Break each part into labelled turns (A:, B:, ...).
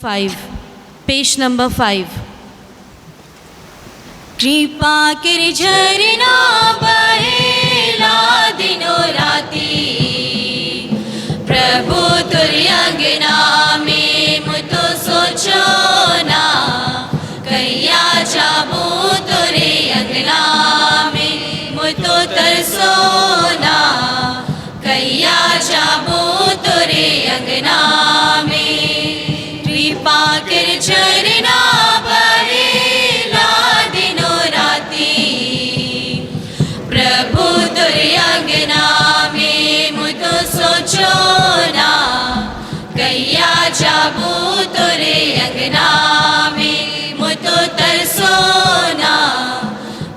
A: 5 page number 5।
B: कृपा कर झरना बहेला दिनो राती, प्रभु तुर अंगना में मुतो सोचो ना, कैया जाबो तुरे अंगना में मुतो तरसो ना, कैया जाबो तुरे अंगना में। कृपा कर झरना बहेला दिनो राती, प्रभु तुर अंगना में मुतो सोचो ना, कैया जाबो तुरे अंगना में मुतो तरसो ना,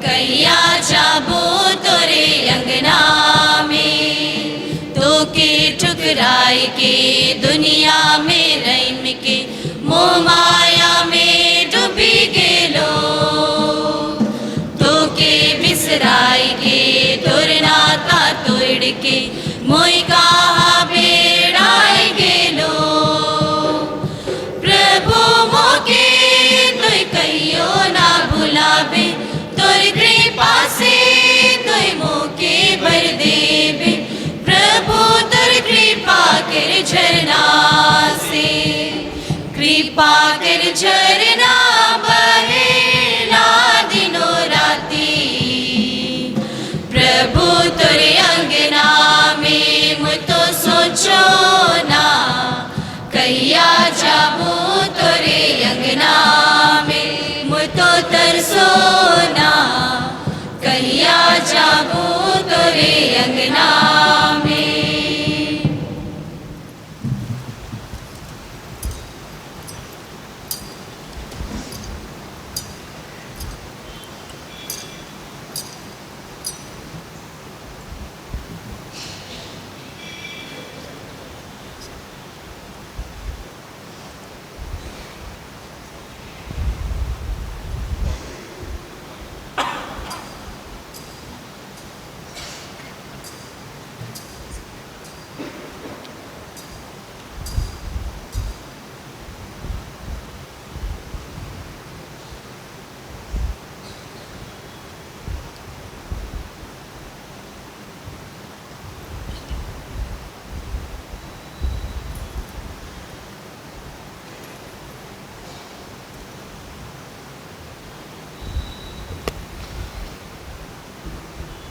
B: कैया जाबो तुरे अंगना में। तो के ठुकराए के दुनिया में रैम के, मोह माया में डूबी गेलो, तो के बिसराए के तोर नाता तोड़ के, मोई कहा बेड़ाए गेलो। प्रभु मोके तोय कहियो ना भुलाबे, तोर कृपा से तोय मोके भर देबे, प्रभु तोर कृपा कर झरना से। कृपा कर झरना बहेला दिनो राती, प्रभु तुरे अंगना में मुतो सोचो ना, कैया जाबो तुरे अंगना में मुतो तरसो ना, कैया जाबो तुरे अंगना में।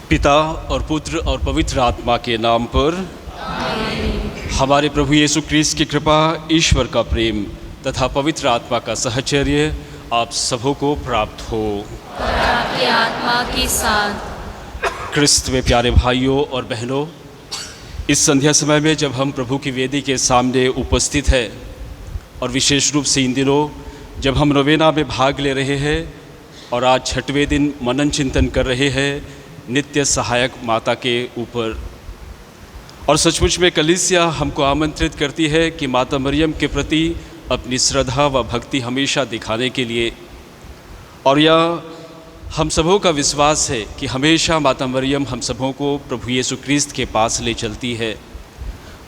C: पिता और पुत्र और पवित्र आत्मा के नाम पर हमारे प्रभु यीशु क्रिस्त की कृपा, ईश्वर का प्रेम तथा पवित्र आत्मा का सहचर्य आप सबों को प्राप्त हो
B: और आपकी आत्मा के साथ।
C: क्रिस्त में प्यारे भाइयों और बहनों, इस संध्या समय में जब हम प्रभु की वेदी के सामने उपस्थित हैं और विशेष रूप से इन दिनों जब हम नोवेना में भाग ले रहे हैं और आज 6वें दिन मनन चिंतन कर रहे हैं नित्य सहायक माता के ऊपर, और सचमुच में कलीसिया हमको आमंत्रित करती है कि माता मरियम के प्रति अपनी श्रद्धा व भक्ति हमेशा दिखाने के लिए, और यह हम सबों का विश्वास है कि हमेशा माता मरियम हम सबों को प्रभु यीशु क्रिस्त के पास ले चलती है।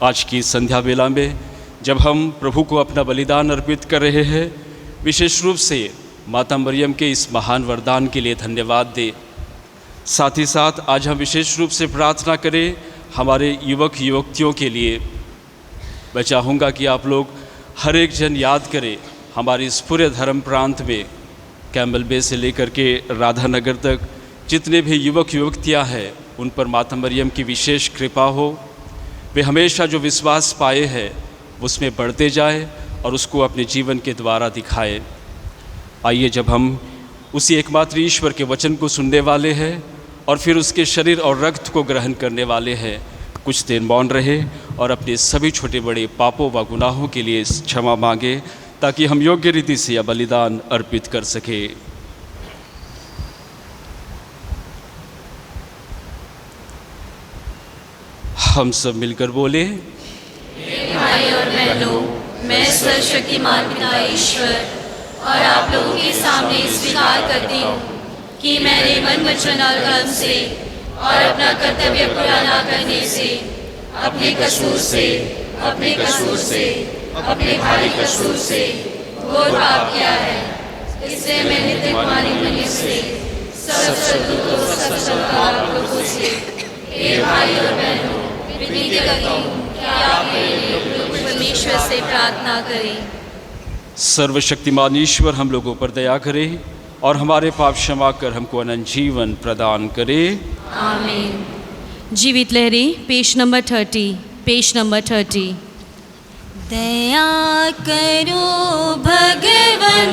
C: आज की संध्या बेला में जब हम प्रभु को अपना बलिदान अर्पित कर रहे हैं, विशेष रूप से माता मरियम के इस महान वरदान के लिए धन्यवाद दें। साथ ही साथ आज हम विशेष रूप से प्रार्थना करें हमारे युवक युवतियों के लिए। मैं चाहूँगा कि आप लोग हर एक जन याद करें हमारे इस पूरे धर्म प्रांत में कैम्बल बे से लेकर के राधानगर तक जितने भी युवक युवतियाँ हैं उन पर माता मरियम की विशेष कृपा हो। वे हमेशा जो विश्वास पाए हैं उसमें बढ़ते जाए और उसको अपने जीवन के द्वारा दिखाए। आइए जब हम उसी एकमात्र ईश्वर के वचन को सुनने वाले हैं और फिर उसके शरीर और रक्त को ग्रहण करने वाले हैं, कुछ देर मौन रहे और अपने सभी छोटे बड़े पापों व गुनाहों के लिए क्षमा मांगे ताकि हम योग्य रीति से यह बलिदान अर्पित कर सके। हम सब मिलकर बोले,
B: भाई और बहनों, मैं सर्वशक्तिमान पिता ईश्वर और आप लोगों के सामने स्वीकार करती हूँ कि मैंने मन वचन और कर्म से और अपना कर्तव्य पूरा न करने से, अपने कसूर से, अपने भारी कसूर से घोर पाप किया है। इसलिए मैं नित्य कुमारी मनुष्य से सब सदूतों सब सद्भाव प्रभु से हे भाई और बहनों विनती करती हूँ कि आप मेरे लिए परमेश्वर से प्रार्थना करें।
C: सर्वशक्तिमान ईश्वर हम लोगों पर दया करे और हमारे पाप क्षमा कर हमको अनंत जीवन प्रदान करे।
B: आमीन।
A: जीवित लहरी पेज नंबर 30, पेज नंबर 30।
B: दया करो भगवन,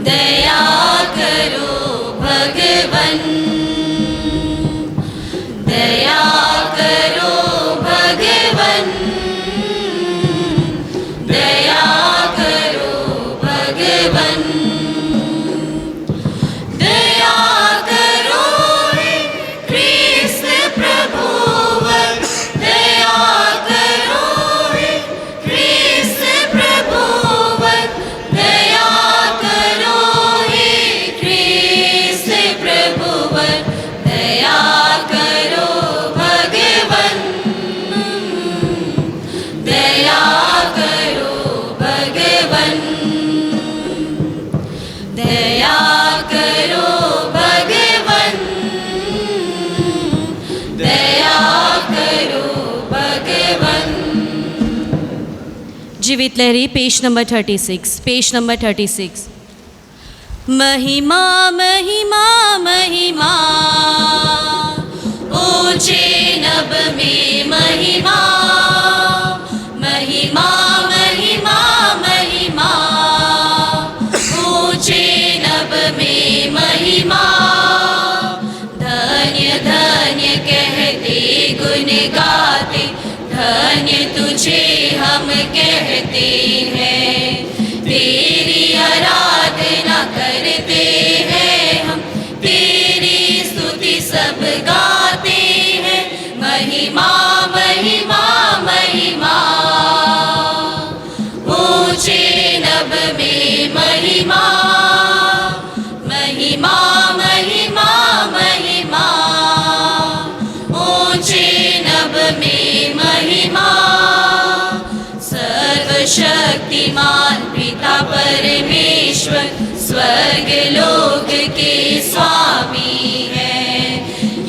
B: दया करो भगवन, दया करो भगवन, दया करो भगवन, दया करो हे कृष्ण प्रभुवर, दया करो हे कृष्ण प्रभुवर, दया करो हे कृष्ण प्रभुवर, दया करो भगवन, दया करो भगवन, दया करो भगवन, दया करो भगवन।
A: जीवित लहरी पेज नंबर 36, पेज नंबर 36। महिमा महिमा महिमा,
B: ऊंचे नभ में महिमा, महिमा महिमा महिमा, ऊंचे नभ में महिमा, धन्य धन्य कहते गुण गाते, धन्य तुझे हम कहते हैं, तेरी आराधना करते हैं हम, तेरी स्तुति सब गाते हैं, महिमा महिमा महिमा, ऊंचे नभ में महिमा, महिमा महिमा महिमा, ऊंचे नभ में महिमा, सर्वशक्तिमान पिता परमेश्वर स्वर्ग लोक के स्वामी है,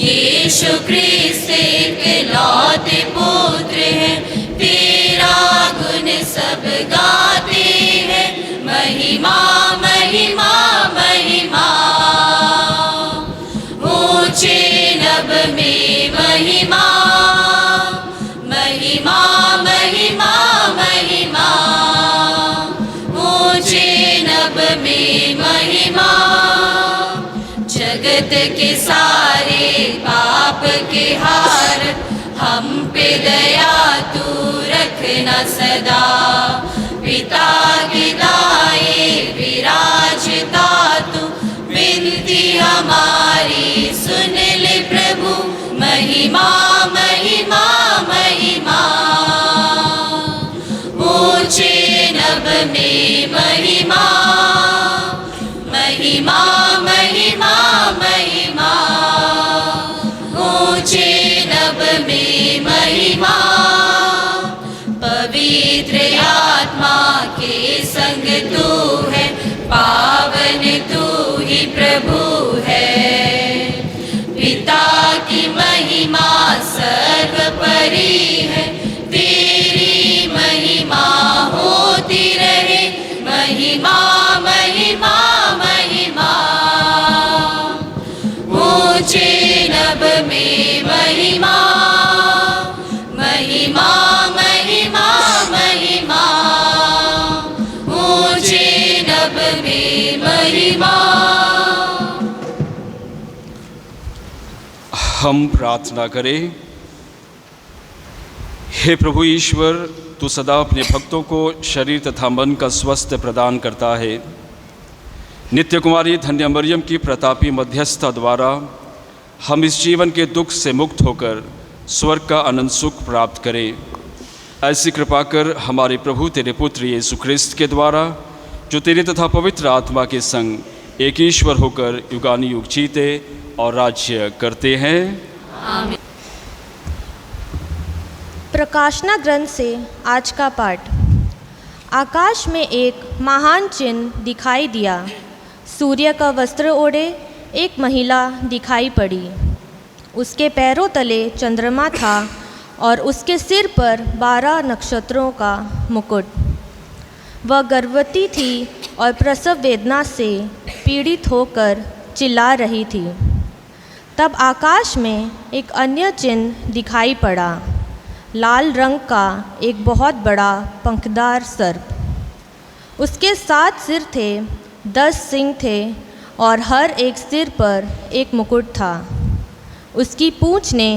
B: यीशु क्रिस्त इकलौते पुत्र है, तेरा गुण सब गाते हैं, महिमा महिमा महिमा, ऊंचे नभ में महिमा, महिमा महिमा महिमा, ऊंचे नभ में महिमा, जगत के सारे पाप के हार हम पे दया तू रखना सदा, पिता की दाएं विराजता तू, विनती हमारी सुन ले प्रभु, महिमा महिमा महिमा, ऊंचे नभ में महिमा, महिमा महिमा महिमा, ऊंचे नभ में महिमा, पवित्र आत्मा के संग तू है, पावन तू ही प्रभु है, पिता की महिमा सर्वोपरि है, तेरी महिमा होती रहे, महिमा महिमा महिमा, ऊंचे नभ में महिमा, महिमा महिमा महिमा, ऊंचे नभ में महिमा।
C: हम प्रार्थना करें। हे प्रभु ईश्वर, तू सदा अपने भक्तों को शरीर तथा मन का स्वास्थ्य प्रदान करता है। नित्य कुमारी धन्य मरियम की प्रतापी मध्यस्थता द्वारा हम इस जीवन के दुख से मुक्त होकर स्वर्ग का अनंत सुख प्राप्त करें। ऐसी कृपा कर हमारे प्रभु तेरे पुत्र यीशु ख्रिस्त के द्वारा, जो तेरे तथा पवित्र आत्मा के संग एक ईश्वर होकर युगानुयुग जीते और राज्य करते हैं।
B: आमीन।
D: प्रकाशना ग्रंथ से आज का पाठ। आकाश में एक महान चिन्ह दिखाई दिया। सूर्य का वस्त्र ओढ़े एक महिला दिखाई पड़ी। उसके पैरों तले चंद्रमा था और उसके सिर पर 12 नक्षत्रों का मुकुट। वह गर्भवती थी और प्रसव वेदना से पीड़ित होकर चिल्ला रही थी। तब आकाश में एक अन्य चिन्ह दिखाई पड़ा, लाल रंग का एक बहुत बड़ा पंखदार सर्प। उसके 7 सिर थे, 10 सींग थे और हर एक सिर पर एक मुकुट था। उसकी पूँछ ने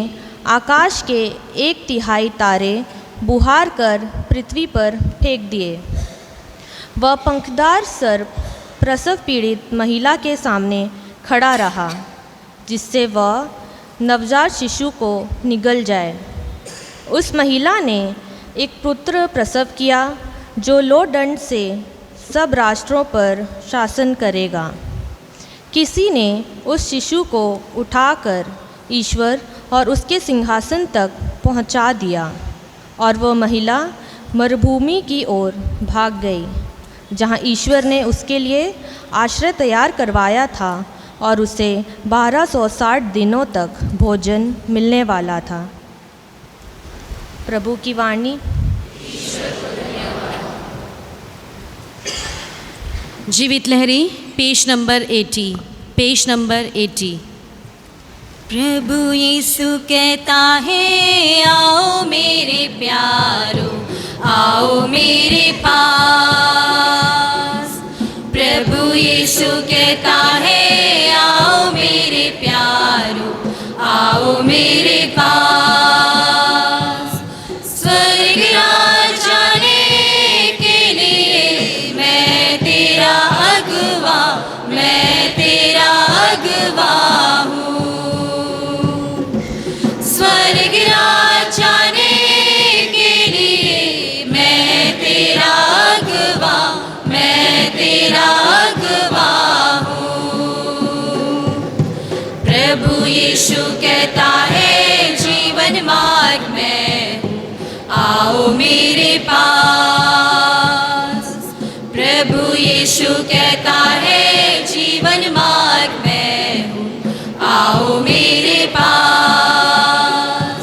D: आकाश के 1/3 तारे बुहार कर पृथ्वी पर फेंक दिए। वह पंखदार सर्प प्रसव पीड़ित महिला के सामने खड़ा रहा, जिससे वह नवजात शिशु को निगल जाए। उस महिला ने एक पुत्र प्रसव किया जो लोहदंड से सब राष्ट्रों पर शासन करेगा। किसी ने उस शिशु को उठाकर ईश्वर और उसके सिंहासन तक पहुंचा दिया और वह महिला मरुभूमि की ओर भाग गई, जहां ईश्वर ने उसके लिए आश्रय तैयार करवाया था और उसे 1260 दिनों तक भोजन मिलने वाला था। प्रभु की वाणी।
A: जीवित लहरी पेज नंबर 80, पेज नंबर 80।
B: प्रभु यीशु कहता है, आओ मेरे प्यारो, आओ मेरे पास। प्रभु यीशु कहता है, आओ मेरे प्यारो, आओ मेरे पास। स्वर्ग राज जाने के लिए मैं तेरा अगुआ, मैं तेरा अगुआ हूँ। स्वर्ग राज जाने के लिए मैं तेरा अगुआ, मैं तेरा अगुआ हूँ। प्रभु यीशु कहता है, जीवन मार्ग में आओ मेरे पास। प्रभु यीशु कहता है, जीवन मार्ग में हूँ, आओ मेरे पास।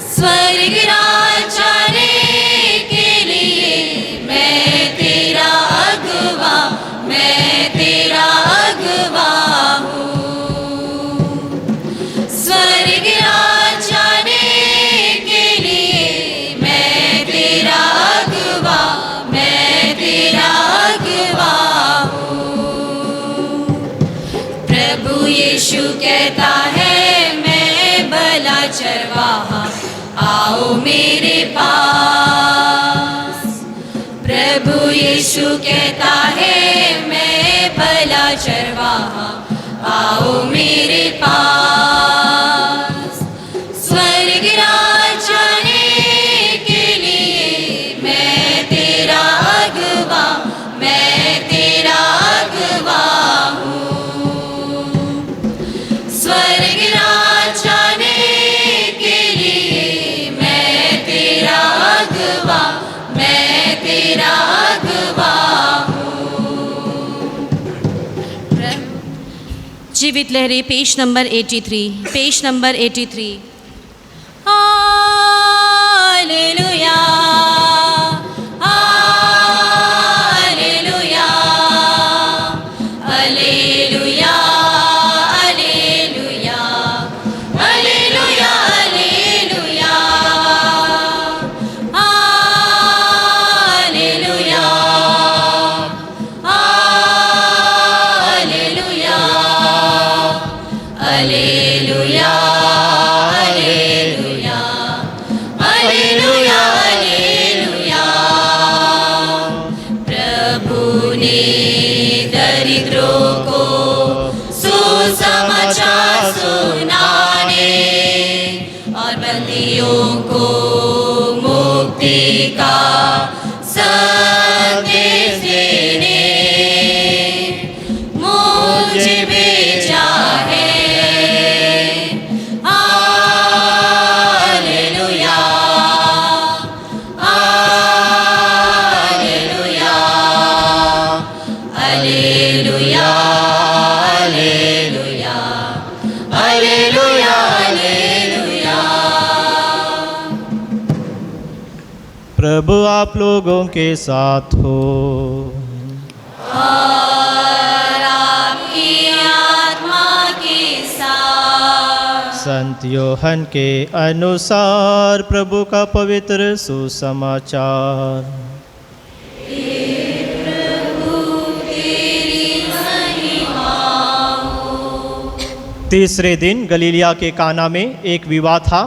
B: स्वर्ग राज जाने के लिए मैं तेरा अगुआ, मैं तेरा अगुआ हूँ। स्वर्ग राज जाने के लिए मैं तेरा अगुआ, मैं तेरा अगुआ हूँ। प्रभु यीशु कहता है, मैं भला चरवाहा, आओ मेरे पास। प्रभु यीशु कहता है, मैं भला चरवाहा, आओ मेरे पास। स्वर्ग राज जाने के लिए मैं तेरा अगुआ, मैं तेरा अगुआ हूँ। स्वर्ग राज जाने के लिए मैं तेरा अगुआ, मैं तेरा अगुआ हूँ।
A: जीवित लहरी page number 83, page number 83।
B: Hallelujah, hallelujah, hallelujah, hallelujah, hallelujah, hallelujah, hallelujah, hallelujah, hallelujah, hallelujah, hallelujah, hallelujah. प्रभु ने दरिद्रों को सुसमाचार सुनाने और बंदियों को मुक्ति का संदेश देने मुझे भेजा है। हालेलुया, हालेलुया,
E: प्रभु आप लोगों के साथ हो।
B: और आपकी आत्मा के साथ।
E: संत योहन के अनुसार प्रभु का पवित्र सुसमाचार। तीसरे दिन गलीलिया के काना में एक विवाह था।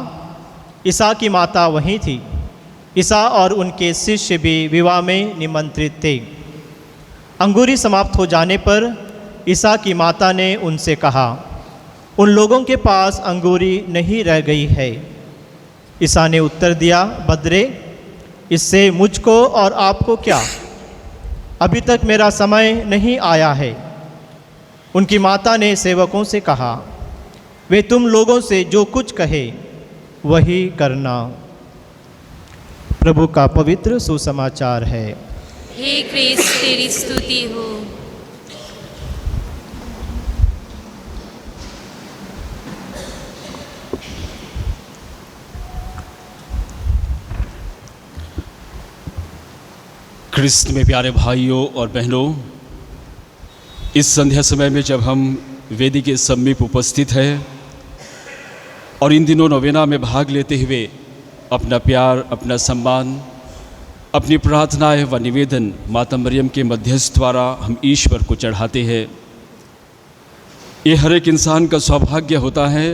E: ईसा की माता वहीं थी। ईसा और उनके शिष्य भी विवाह में निमंत्रित थे। अंगूरी समाप्त हो जाने पर ईसा की माता ने उनसे कहा, उन लोगों के पास अंगूरी नहीं रह गई है। ईसा ने उत्तर दिया, बदरे, इससे मुझको और आपको क्या? अभी तक मेरा समय नहीं आया है। उनकी माता ने सेवकों से कहा, वे तुम लोगों से जो कुछ कहे वही करना। प्रभु का पवित्र सुसमाचार है।
A: हे क्रिस्त तेरी स्तुति हो।
C: क्रिस्त में प्यारे भाइयों और बहनों, इस संध्या समय में जब हम वेदी के समीप उपस्थित हैं और इन दिनों नोवेना में भाग लेते हुए अपना प्यार, अपना सम्मान, अपनी प्रार्थनाएं व निवेदन माता मरियम के मध्यस्थ द्वारा हम ईश्वर को चढ़ाते हैं। ये हर एक इंसान का सौभाग्य होता है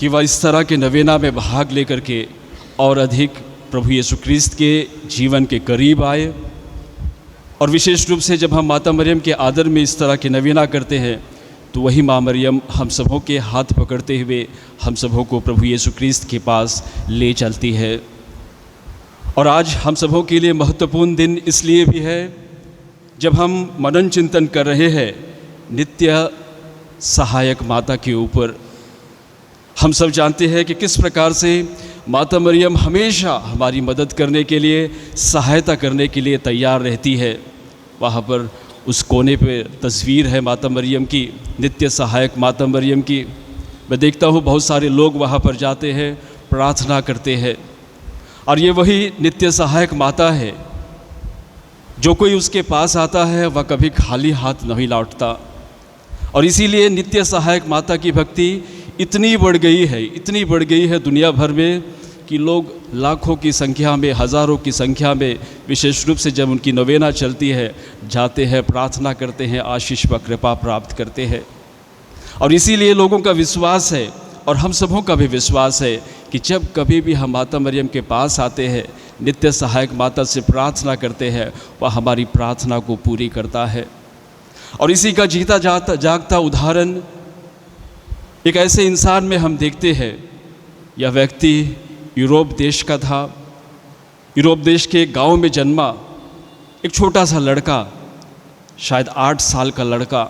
C: कि वह इस तरह के नवेना में भाग लेकर के और अधिक प्रभु यीशु क्रिस्त के जीवन के करीब आए। और विशेष रूप से जब हम माता मरियम के आदर में इस तरह की नवीना करते हैं तो वही माँ मरियम हम सबों के हाथ पकड़ते हुए हम सबों को प्रभु यीशु क्रिस्त के पास ले चलती है। और आज हम सबों के लिए महत्वपूर्ण दिन इसलिए भी है जब हम मनन चिंतन कर रहे हैं नित्य सहायक माता के ऊपर। हम सब जानते हैं कि किस प्रकार से माता मरियम हमेशा हमारी मदद करने के लिए, सहायता करने के लिए तैयार रहती है। वहाँ पर उस कोने पे तस्वीर है माता मरियम की, नित्य सहायक माता मरियम की। मैं देखता हूँ बहुत सारे लोग वहाँ पर जाते हैं, प्रार्थना करते हैं, और ये वही नित्य सहायक माता है। जो कोई उसके पास आता है वह कभी खाली हाथ नहीं लौटता। और इसीलिए नित्य सहायक माता की भक्ति इतनी बढ़ गई है दुनिया भर में कि लोग लाखों की संख्या में, हज़ारों की संख्या में, विशेष रूप से जब उनकी नवेना चलती है, जाते हैं, प्रार्थना करते हैं, आशीष व कृपा प्राप्त करते हैं। और इसीलिए लोगों का विश्वास है और हम सबों का भी विश्वास है कि जब कभी भी हम माता मरियम के पास आते हैं, नित्य सहायक माता से प्रार्थना करते हैं, वह हमारी प्रार्थना को पूरी करता है। और इसी का जीता जागता उदाहरण एक ऐसे इंसान में हम देखते हैं। यह व्यक्ति यूरोप देश का था। यूरोप देश के एक गांव में जन्मा एक छोटा सा लड़का, शायद 8 साल का लड़का।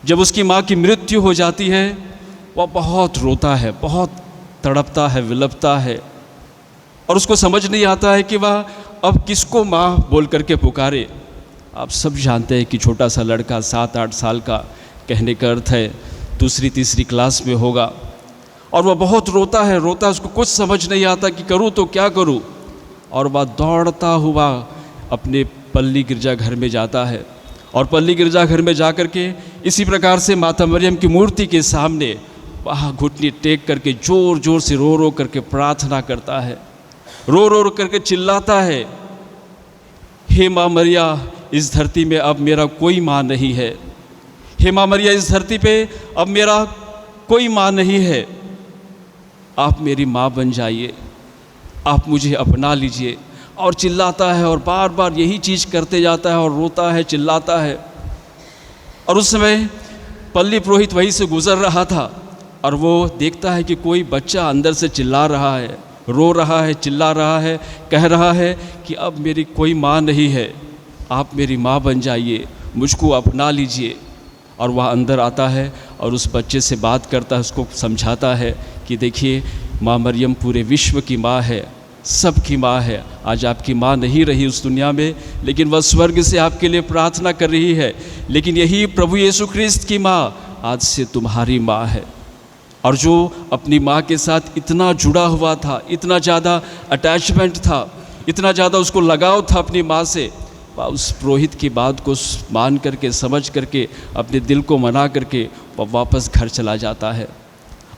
C: जब उसकी माँ की मृत्यु हो जाती है वह बहुत रोता है, बहुत तड़पता है, विलपता है, और उसको समझ नहीं आता है कि वह अब किसको माँ बोल करके पुकारे। आप सब जानते हैं कि छोटा सा लड़का 7-8 साल का, कहने का अर्थ है 2री-3री क्लास में होगा, और वह बहुत रोता है। उसको कुछ समझ नहीं आता कि करूँ तो क्या करूँ। और वह दौड़ता हुआ अपने पल्ली गिरजाघर में जाता है, और पल्ली गिरजाघर में जा कर के इसी प्रकार से माता मरियम की मूर्ति के सामने वहाँ घुटनी टेक करके ज़ोर ज़ोर से रो करके प्रार्थना करता है, रो करके चिल्लाता है, हे माँ मरिया, इस धरती में अब मेरा कोई माँ नहीं है। हे माँ मरिया, इस धरती पे अब मेरा कोई माँ नहीं है। आप मेरी माँ बन जाइए, आप मुझे अपना लीजिए। और चिल्लाता है और बार बार यही चीज़ करते जाता है और रोता है, चिल्लाता है। और उस समय पल्ली पुरोहित वहीं से गुज़र रहा था और वो देखता है कि कोई बच्चा अंदर से चिल्ला रहा है, रो रहा है, चिल्ला रहा है, कह रहा है कि अब मेरी कोई माँ नहीं है, आप मेरी माँ बन जाइए, मुझको अपना लीजिए। और वह अंदर आता है और उस बच्चे से बात करता है, उसको समझाता है कि देखिए, माँ मरियम पूरे विश्व की माँ है, सबकी माँ है। आज आपकी माँ नहीं रही उस दुनिया में, लेकिन वह स्वर्ग से आपके लिए प्रार्थना कर रही है। लेकिन यही प्रभु यीशु ख्रिस्त की माँ आज से तुम्हारी माँ है। और जो अपनी माँ के साथ इतना जुड़ा हुआ था, इतना ज़्यादा अटैचमेंट था, इतना ज़्यादा उसको लगाव था अपनी माँ से, वह उस पुरोहित की बात को मान करके, समझ करके, अपने दिल को मना करके वह वापस घर चला जाता है।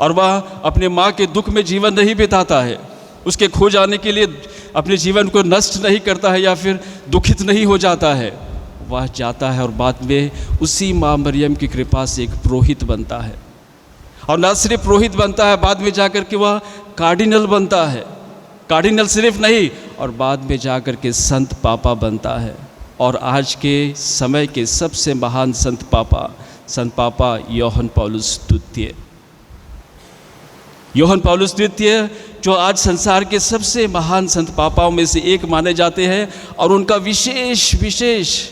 C: और वह अपने माँ के दुख में जीवन नहीं बिताता है, उसके खो जाने के लिए अपने जीवन को नष्ट नहीं करता है या फिर दुखित नहीं हो जाता है। वह जाता है और बाद में उसी माँ मरियम की कृपा से एक पुरोहित बनता है, और न सिर्फ पुरोहित बनता है, बाद में जाकर के वह कार्डिनल बनता है। कार्डिनल सिर्फ नहीं, और बाद में जाकर के संत पापा बनता है। और आज के समय के सबसे महान संत पापा यूहन्ना पौलुस द्वितीय, यूहन्ना पौलुस द्वितीय जो आज संसार के सबसे महान संत पापाओं में से एक माने जाते हैं, और उनका विशेष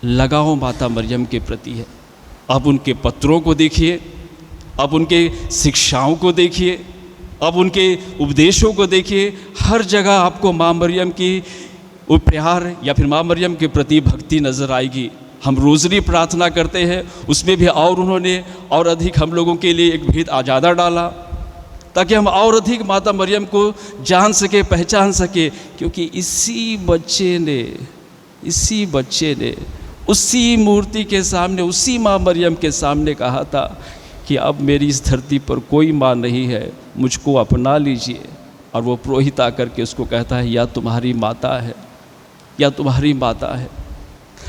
C: लगाव माता मरियम के प्रति है। अब उनके पत्रों को देखिए, अब उनके शिक्षाओं को देखिए, अब उनके उपदेशों को देखिए, हर जगह आपको माँ मरियम की प्यार या फिर माँ मरियम के प्रति भक्ति नज़र आएगी। हम रोज़री प्रार्थना करते हैं, उसमें भी और उन्होंने और अधिक हम लोगों के लिए एक भेद आज़ादा डाला, ताकि हम और अधिक माता मरियम को जान सके, पहचान सके, क्योंकि इसी बच्चे ने उसी मूर्ति के सामने, उसी माँ मरियम के सामने कहा था कि अब मेरी इस धरती पर कोई माँ नहीं है, मुझको अपना लीजिए। और वो पुरोहित आकर के उसको कहता है, या तुम्हारी माता है, या तुम्हारी माता है।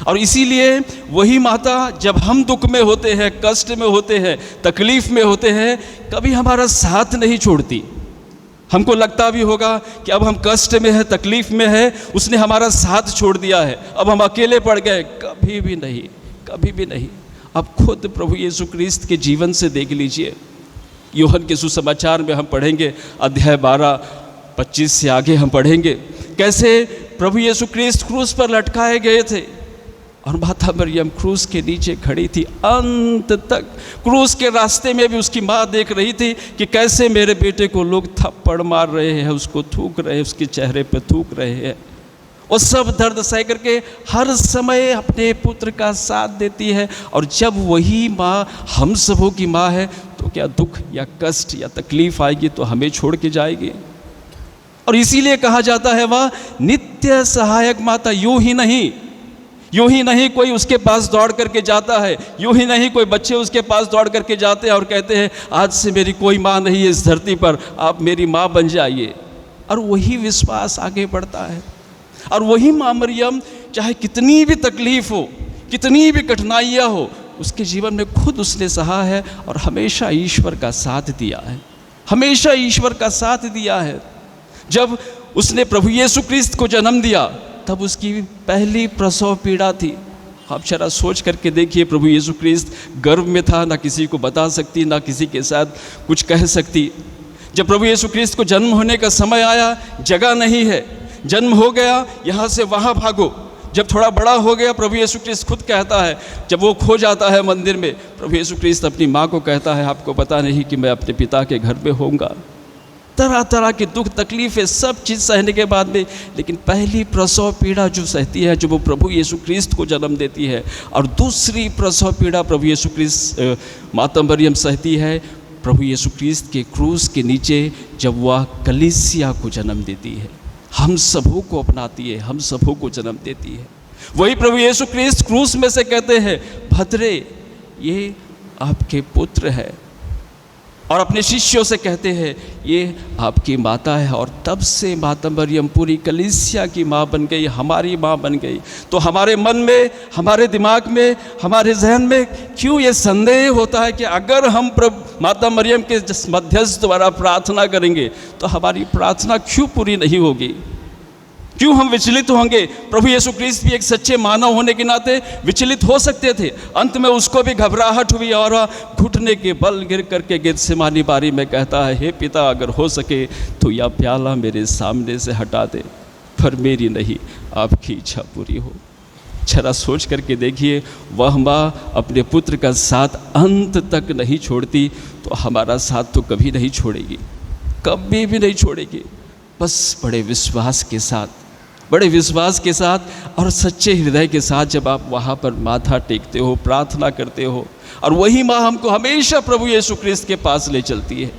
C: और इसीलिए वही माता जब हम दुख में होते हैं, कष्ट में होते हैं, तकलीफ़ में होते हैं, कभी हमारा साथ नहीं छोड़ती। हमको लगता भी होगा कि अब हम कष्ट में है, तकलीफ़ में है, उसने हमारा साथ छोड़ दिया है, अब हम अकेले पड़ गए। कभी भी नहीं, कभी भी नहीं। अब खुद प्रभु यीशु क्रिस्त के जीवन से देख लीजिए। यूहन्ना के सुसमाचार में हम पढ़ेंगे, अध्याय 12-25 से आगे हम पढ़ेंगे कैसे प्रभु यीशु क्रिस्त क्रूस पर लटकाए गए थे, और माता मरियम क्रूस के नीचे खड़ी थी। अंत तक क्रूस के रास्ते में भी उसकी माँ देख रही थी कि कैसे मेरे बेटे को लोग थप्पड़ मार रहे हैं, उसको थूक रहे हैं, उसके चेहरे पे थूक रहे हैं। वो सब दर्द सह करके हर समय अपने पुत्र का साथ देती है। और जब वही माँ हम सबों की माँ है, तो क्या दुख या कष्ट या तकलीफ़ आएगी तो हमें छोड़ के जाएगी। और इसीलिए कहा जाता है वह नित्य सहायक माता। यूं ही नहीं कोई उसके पास दौड़ करके जाता है, यूं ही नहीं कोई बच्चे उसके पास दौड़ करके जाते हैं और कहते हैं आज से मेरी कोई माँ नहीं है इस धरती पर, आप मेरी माँ बन जाइए। और वही विश्वास आगे बढ़ता है। और वही माँ मरियम चाहे कितनी भी तकलीफ़ हो, कितनी भी कठिनाइयाँ हो, उसके जीवन में खुद उसने सहा है और हमेशा ईश्वर का साथ दिया है, हमेशा ईश्वर का साथ दिया है। जब उसने प्रभु यीशु क्रिस्त को जन्म दिया तब उसकी पहली प्रसव पीड़ा थी। आप जरा सोच करके देखिए, प्रभु यीशु क्रिस्त गर्भ में था, ना किसी को बता सकती, ना किसी के साथ कुछ कह सकती। जब प्रभु यीशु क्रिस्त को जन्म होने का समय आया, जगह नहीं है, जन्म हो गया, यहाँ से वहाँ भागो। जब थोड़ा बड़ा हो गया, प्रभु यीशु क्रिस्त खुद कहता है, जब वो खो जाता है मंदिर में, प्रभु यीशु क्रिस्त अपनी माँ को कहता है आपको पता नहीं कि मैं अपने पिता के घर में होऊंगा। तरह तरह के दुख तकलीफ़ें सब चीज़ सहने के बाद में, लेकिन पहली प्रसव पीड़ा जो सहती है, जो वो प्रभु यीशु क्रिस्त को जन्म देती है। और दूसरी प्रसव पीड़ा प्रभु यीशु क्रिस्त माता मरियम सहती है प्रभु यीशु क्रिस्त के क्रूस के नीचे, जब वह कलीसिया को जन्म देती है, हम सबों को अपनाती है, हम सबों को जन्म देती है। वही प्रभु यीशु क्रिस्त क्रूस में से कहते हैं भद्रे ये आपके पुत्र है, और अपने शिष्यों से कहते हैं ये आपकी माता है। और तब से माता मरियम पूरी कलीसिया की माँ बन गई, हमारी माँ बन गई। तो हमारे मन में, हमारे दिमाग में, हमारे जहन में क्यों ये संदेह होता है कि अगर हम माता मरियम के मध्यस्थ द्वारा प्रार्थना करेंगे तो हमारी प्रार्थना क्यों पूरी नहीं होगी, क्यों हम विचलित होंगे। प्रभु यीशु क्रिस्त भी एक सच्चे मानव होने के नाते विचलित हो सकते थे। अंत में उसको भी घबराहट हुई और घुटने के बल गिर करके गेतसेमानी बारी में कहता है हे पिता अगर हो सके तो यह प्याला मेरे सामने से हटा दे, पर मेरी नहीं आपकी इच्छा पूरी हो। जरा सोच करके देखिए, वह माँ अपने पुत्र का साथ अंत तक नहीं छोड़ती तो हमारा साथ तो कभी नहीं छोड़ेगी, कभी भी नहीं छोड़ेगी। बस बड़े विश्वास के साथ और सच्चे हृदय के साथ जब आप वहाँ पर माथा टेकते हो, प्रार्थना करते हो, और वही माँ हमको हमेशा प्रभु यीशु क्रिस्त के पास ले चलती है।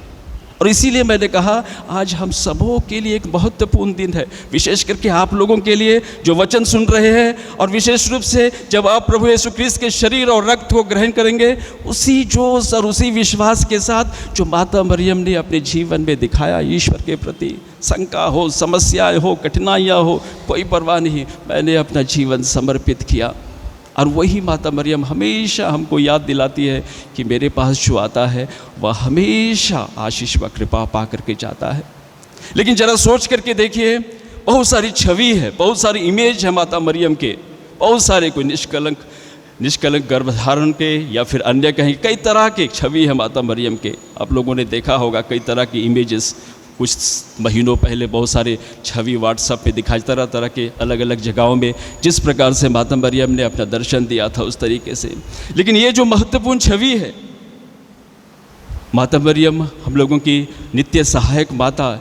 C: और इसीलिए मैंने कहा आज हम सबों के लिए एक महत्वपूर्ण दिन है, विशेष करके आप लोगों के लिए जो वचन सुन रहे हैं, और विशेष रूप से जब आप प्रभु यीशु ख्रीस्त के शरीर और रक्त को ग्रहण करेंगे, उसी जोश और उसी विश्वास के साथ जो माता मरियम ने अपने जीवन में दिखाया ईश्वर के प्रति, शंका हो, समस्याएं हो, कठिनाइयाँ हो, कोई परवाह नहीं, मैंने अपना जीवन समर्पित किया। और वही माता मरियम हमेशा हमको याद दिलाती है कि मेरे पास जो आता है वह हमेशा आशीष व कृपा पा करके जाता है। लेकिन ज़रा सोच करके देखिए, बहुत सारी छवि है, बहुत सारी इमेज है माता मरियम के, बहुत सारे, कोई निष्कलंक गर्भधारण के या फिर अन्य कहीं कई तरह के छवि है माता मरियम के। आप लोगों ने देखा होगा कई तरह की इमेजेस, कुछ महीनों पहले बहुत सारे छवि व्हाट्सएप पे दिखाई, तरह तरह के अलग अलग जगहों में जिस प्रकार से माता मरियम ने अपना दर्शन दिया था उस तरीके से। लेकिन ये जो महत्वपूर्ण छवि है माता मरियम, हम लोगों की नित्य सहायक माता,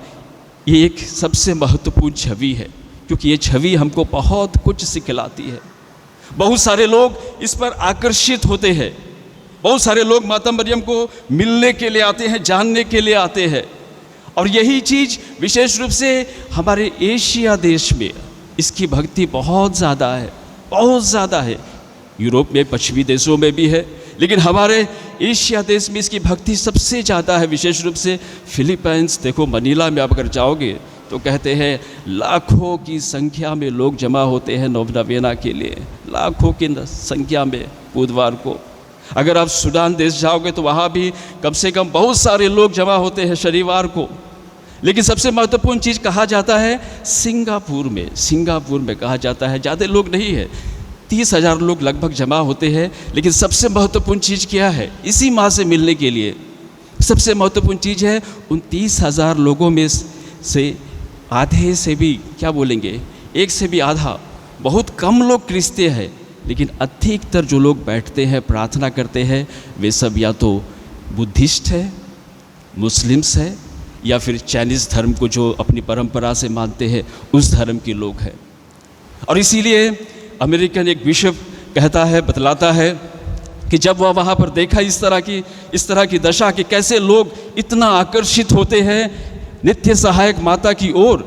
C: ये एक सबसे महत्वपूर्ण छवि है, क्योंकि ये छवि हमको बहुत कुछ सिखलाती है। बहुत सारे लोग इस पर आकर्षित होते हैं, बहुत सारे लोग माता मरियम को मिलने के लिए आते हैं, जानने के लिए आते हैं। और यही चीज़ विशेष रूप से हमारे एशिया देश में इसकी भक्ति बहुत ज़्यादा है, बहुत ज़्यादा है। यूरोप में, पश्चिमी देशों में भी है, लेकिन हमारे एशिया देश में इसकी भक्ति सबसे ज़्यादा है। विशेष रूप से फिलीपींस देखो, मनीला में आप अगर जाओगे तो कहते हैं लाखों की संख्या में लोग जमा होते हैं नवना के लिए, लाखों की संख्या में बुधवार को। अगर आप सूडान देश जाओगे तो वहाँ भी कम से कम बहुत सारे लोग जमा होते हैं शनिवार को। लेकिन सबसे महत्वपूर्ण चीज़ कहा जाता है सिंगापुर में कहा जाता है, ज़्यादा लोग नहीं है, 30,000 लोग लगभग जमा होते हैं। लेकिन सबसे महत्वपूर्ण चीज़ क्या है इसी माँ से मिलने के लिए? सबसे महत्वपूर्ण चीज़ है उन 30,000 लोगों में से आधे से भी, क्या बोलेंगे, एक से भी आधा, बहुत कम लोग क्रिस्तीय हैं, लेकिन अधिकतर जो लोग बैठते हैं प्रार्थना करते हैं वे सब या तो बुद्धिस्ट है, मुस्लिम्स है, या फिर चाइनीज़ धर्म को जो अपनी परंपरा से मानते हैं उस धर्म के लोग हैं। और इसीलिए अमेरिकन एक बिशप कहता है, बतलाता है कि जब वह वहाँ पर देखा इस तरह की दशा कि कैसे लोग इतना आकर्षित होते हैं नित्य सहायक माता की ओर,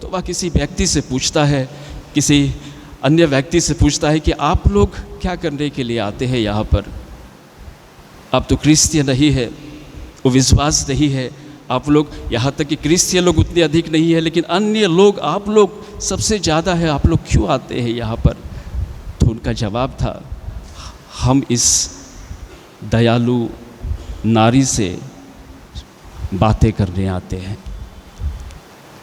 C: तो वह किसी व्यक्ति से पूछता है, किसी अन्य व्यक्ति से पूछता है कि आप लोग क्या करने के लिए आते हैं यहाँ पर? आप तो क्रिस्तीय नहीं है, वो विश्वास नहीं है, आप लोग, यहाँ तक कि क्रिस्तीय लोग उतने अधिक नहीं है, लेकिन अन्य लोग, आप लोग सबसे ज़्यादा है, आप लोग क्यों आते हैं यहाँ पर? तो उनका जवाब था, हम इस दयालु नारी से बातें करने आते हैं,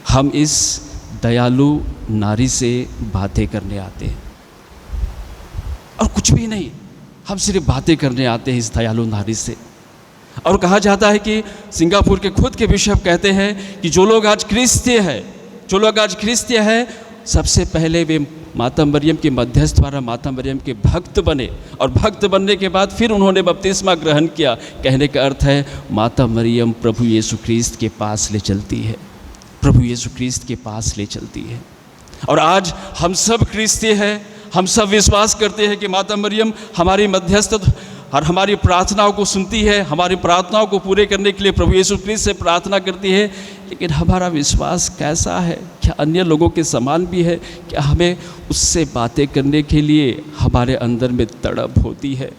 C: हम इस दयालु नारी से बातें करने आते हैं, और कुछ भी नहीं, हम सिर्फ बातें करने आते हैं इस दयालु नारी से। और कहा जाता है कि सिंगापुर के खुद के बिशप कहते हैं कि जो लोग आज क्रिस्तीय हैं, सबसे पहले वे माता मरियम के मध्यस्थ द्वारा माता मरियम के भक्त बने, और भक्त बनने के बाद फिर उन्होंने बपतिस्मा ग्रहण किया। कहने का अर्थ है माता मरियम प्रभु यीशु ख्रीस्त के पास ले चलती है, प्रभु यीशु ख्रीस्त के पास ले चलती है। और आज हम सब क्रिस्तीय हैं, हम सब विश्वास करते हैं कि माता मरियम हमारी मध्यस्थ और हमारी प्रार्थनाओं को सुनती है, हमारी प्रार्थनाओं को पूरे करने के लिए प्रभु यीशु ख्रीस्त से प्रार्थना करती है। लेकिन हमारा विश्वास कैसा है? क्या अन्य लोगों के समान भी है? क्या हमें उससे बातें करने के लिए हमारे अंदर में तड़प होती है?